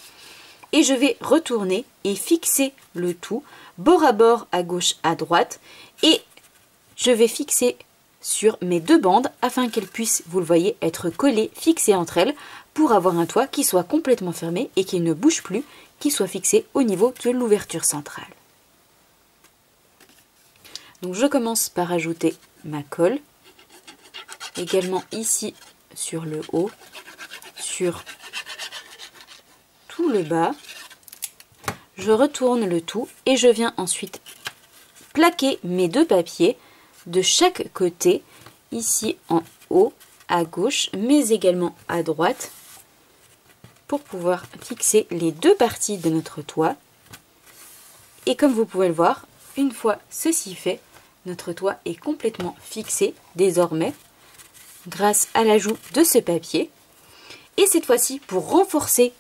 Et je vais retourner et fixer le tout bord à bord, à gauche, à droite. Et je vais fixer sur mes deux bandes afin qu'elles puissent, vous le voyez, être collées, fixées entre elles pour avoir un toit qui soit complètement fermé et qui ne bouge plus, qui soit fixé au niveau de l'ouverture centrale. Donc je commence par ajouter ma colle, également ici sur le haut, sur tout le bas. Je retourne le tout et je viens ensuite plaquer mes deux papiers de chaque côté, ici en haut à gauche, mais également à droite, pour pouvoir fixer les deux parties de notre toit. Et comme vous pouvez le voir, une fois ceci fait, notre toit est complètement fixé désormais grâce à l'ajout de ce papier. Et cette fois-ci, pour renforcer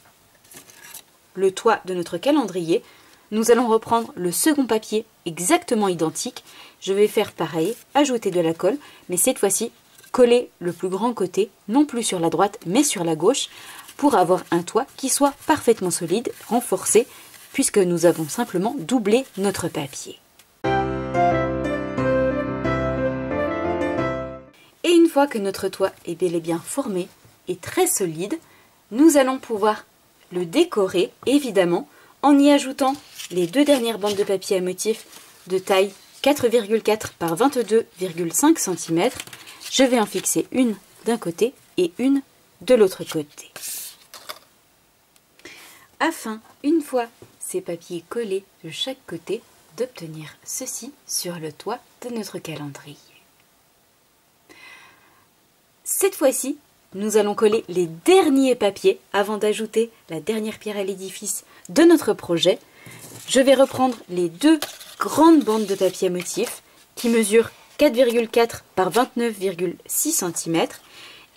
le toit de notre calendrier, nous allons reprendre le second papier exactement identique. Je vais faire pareil, ajouter de la colle, mais cette fois-ci, coller le plus grand côté, non plus sur la droite, mais sur la gauche, pour avoir un toit qui soit parfaitement solide, renforcé, puisque nous avons simplement doublé notre papier. Et une fois que notre toit est bel et bien formé et très solide, nous allons pouvoir le décorer, évidemment, en y ajoutant les deux dernières bandes de papier à motif de taille 4,4 par 22,5 cm. Je vais en fixer une d'un côté et une de l'autre côté. Afin, une fois ces papiers collés de chaque côté, d'obtenir ceci sur le toit de notre calendrier. Cette fois-ci, nous allons coller les derniers papiers avant d'ajouter la dernière pierre à l'édifice de notre projet. Je vais reprendre les deux grandes bandes de papier à motif qui mesurent 4,4 par 29,6 cm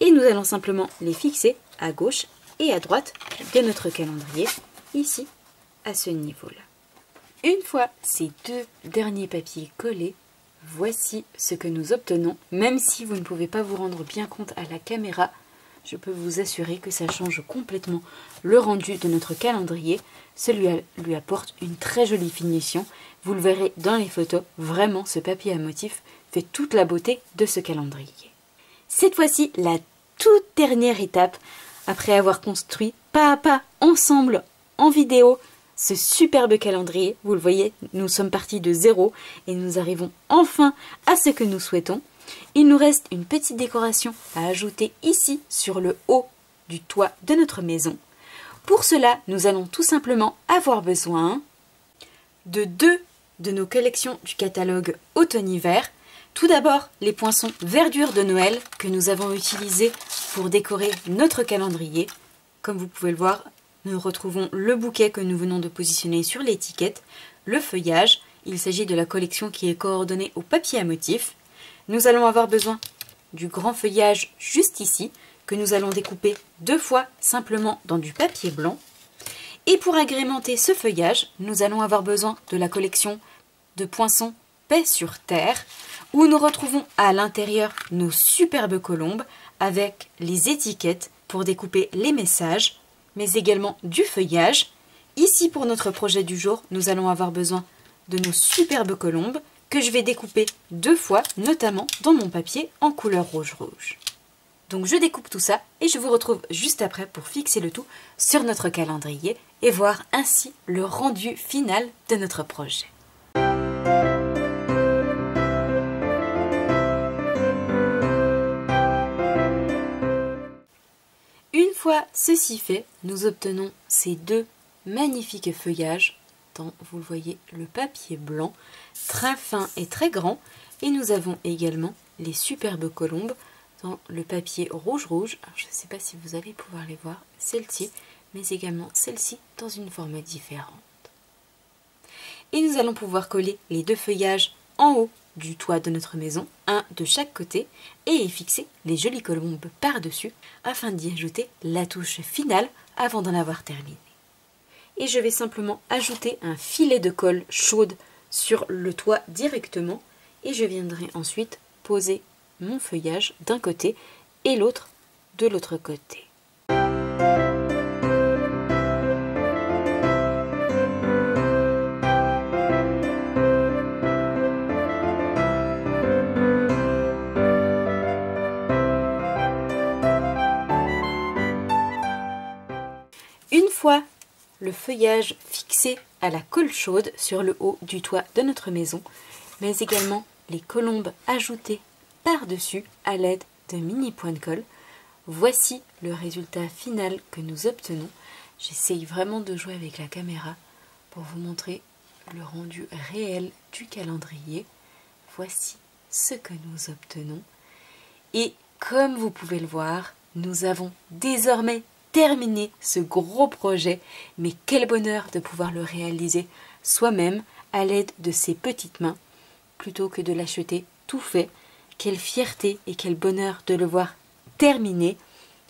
et nous allons simplement les fixer à gauche et à droite de notre calendrier, ici à ce niveau-là. Une fois ces deux derniers papiers collés, voici ce que nous obtenons. Même si vous ne pouvez pas vous rendre bien compte à la caméra, je peux vous assurer que ça change complètement le rendu de notre calendrier. Celui-là lui apporte une très jolie finition. Vous le verrez dans les photos, vraiment ce papier à motif fait toute la beauté de ce calendrier. Cette fois-ci, la toute dernière étape, après avoir construit pas à pas ensemble en vidéo ce superbe calendrier. Vous le voyez, nous sommes partis de zéro et nous arrivons enfin à ce que nous souhaitons. Il nous reste une petite décoration à ajouter ici sur le haut du toit de notre maison. Pour cela, nous allons tout simplement avoir besoin de deux de nos collections du catalogue automne-hiver. Tout d'abord, les poinçons verdure de Noël que nous avons utilisés pour décorer notre calendrier. Comme vous pouvez le voir, nous retrouvons le bouquet que nous venons de positionner sur l'étiquette, le feuillage. Il s'agit de la collection qui est coordonnée au papier à motif. Nous allons avoir besoin du grand feuillage juste ici, que nous allons découper deux fois simplement dans du papier blanc. Et pour agrémenter ce feuillage, nous allons avoir besoin de la collection de poinçons paix sur terre, où nous retrouvons à l'intérieur nos superbes colombes avec les étiquettes pour découper les messages, mais également du feuillage. Ici, pour notre projet du jour, nous allons avoir besoin de nos superbes colombes que je vais découper deux fois, notamment dans mon papier en couleur rouge-rouge. Donc je découpe tout ça et je vous retrouve juste après pour fixer le tout sur notre calendrier et voir ainsi le rendu final de notre projet. Une fois ceci fait, nous obtenons ces deux magnifiques feuillages temps, vous le voyez, le papier blanc, très fin et très grand. Et nous avons également les superbes colombes dans le papier rouge. Alors, je ne sais pas si vous allez pouvoir les voir, celle-ci, mais également celle-ci dans une forme différente. Et nous allons pouvoir coller les deux feuillages en haut du toit de notre maison, un de chaque côté, et y fixer les jolies colombes par-dessus afin d'y ajouter la touche finale avant d'en avoir terminé. Et je vais simplement ajouter un filet de colle chaude sur le toit directement et je viendrai ensuite poser mon feuillage d'un côté et l'autre de l'autre côté. Une fois le feuillage fixé à la colle chaude sur le haut du toit de notre maison, mais également les colombes ajoutées par-dessus à l'aide de mini points de colle, voici le résultat final que nous obtenons. J'essaye vraiment de jouer avec la caméra pour vous montrer le rendu réel du calendrier. Voici ce que nous obtenons. Et comme vous pouvez le voir, nous avons désormais terminé ce gros projet, mais quel bonheur de pouvoir le réaliser soi-même à l'aide de ses petites mains, plutôt que de l'acheter tout fait. Quelle fierté et quel bonheur de le voir terminé.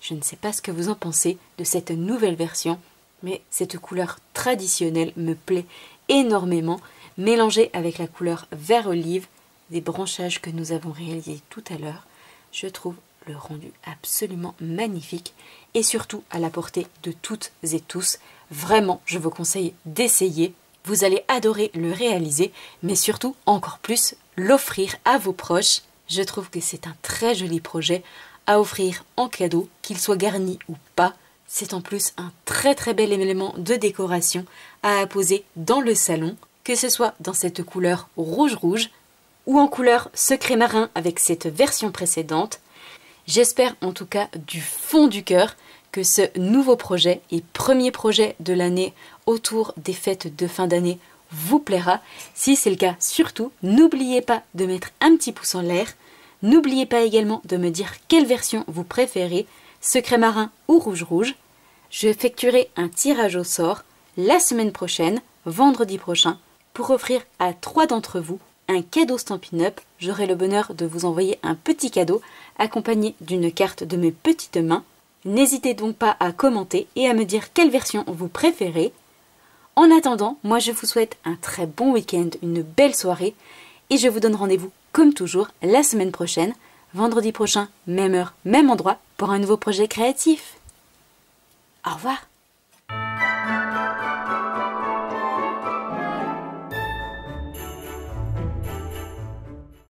Je ne sais pas ce que vous en pensez de cette nouvelle version, mais cette couleur traditionnelle me plaît énormément, mélangée avec la couleur vert olive des branchages que nous avons réalisés tout à l'heure. Je trouve le rendu absolument magnifique et surtout à la portée de toutes et tous. Vraiment, je vous conseille d'essayer. Vous allez adorer le réaliser, mais surtout encore plus l'offrir à vos proches. Je trouve que c'est un très joli projet à offrir en cadeau, qu'il soit garni ou pas. C'est en plus un très bel élément de décoration à apposer dans le salon, que ce soit dans cette couleur rouge ou en couleur secret marin avec cette version précédente. J'espère en tout cas du fond du cœur que ce nouveau projet et premier projet de l'année autour des fêtes de fin d'année vous plaira. Si c'est le cas, surtout, n'oubliez pas de mettre un petit pouce en l'air. N'oubliez pas également de me dire quelle version vous préférez, secret marin ou rouge. Je effectuerai un tirage au sort la semaine prochaine, vendredi prochain, pour offrir à 3 d'entre vous un cadeau Stampin' Up. J'aurai le bonheur de vous envoyer un petit cadeau accompagné d'une carte de mes petites mains. N'hésitez donc pas à commenter et à me dire quelle version vous préférez. En attendant, moi je vous souhaite un très bon week-end, une belle soirée et je vous donne rendez-vous comme toujours la semaine prochaine, vendredi prochain, même heure, même endroit pour un nouveau projet créatif. Au revoir.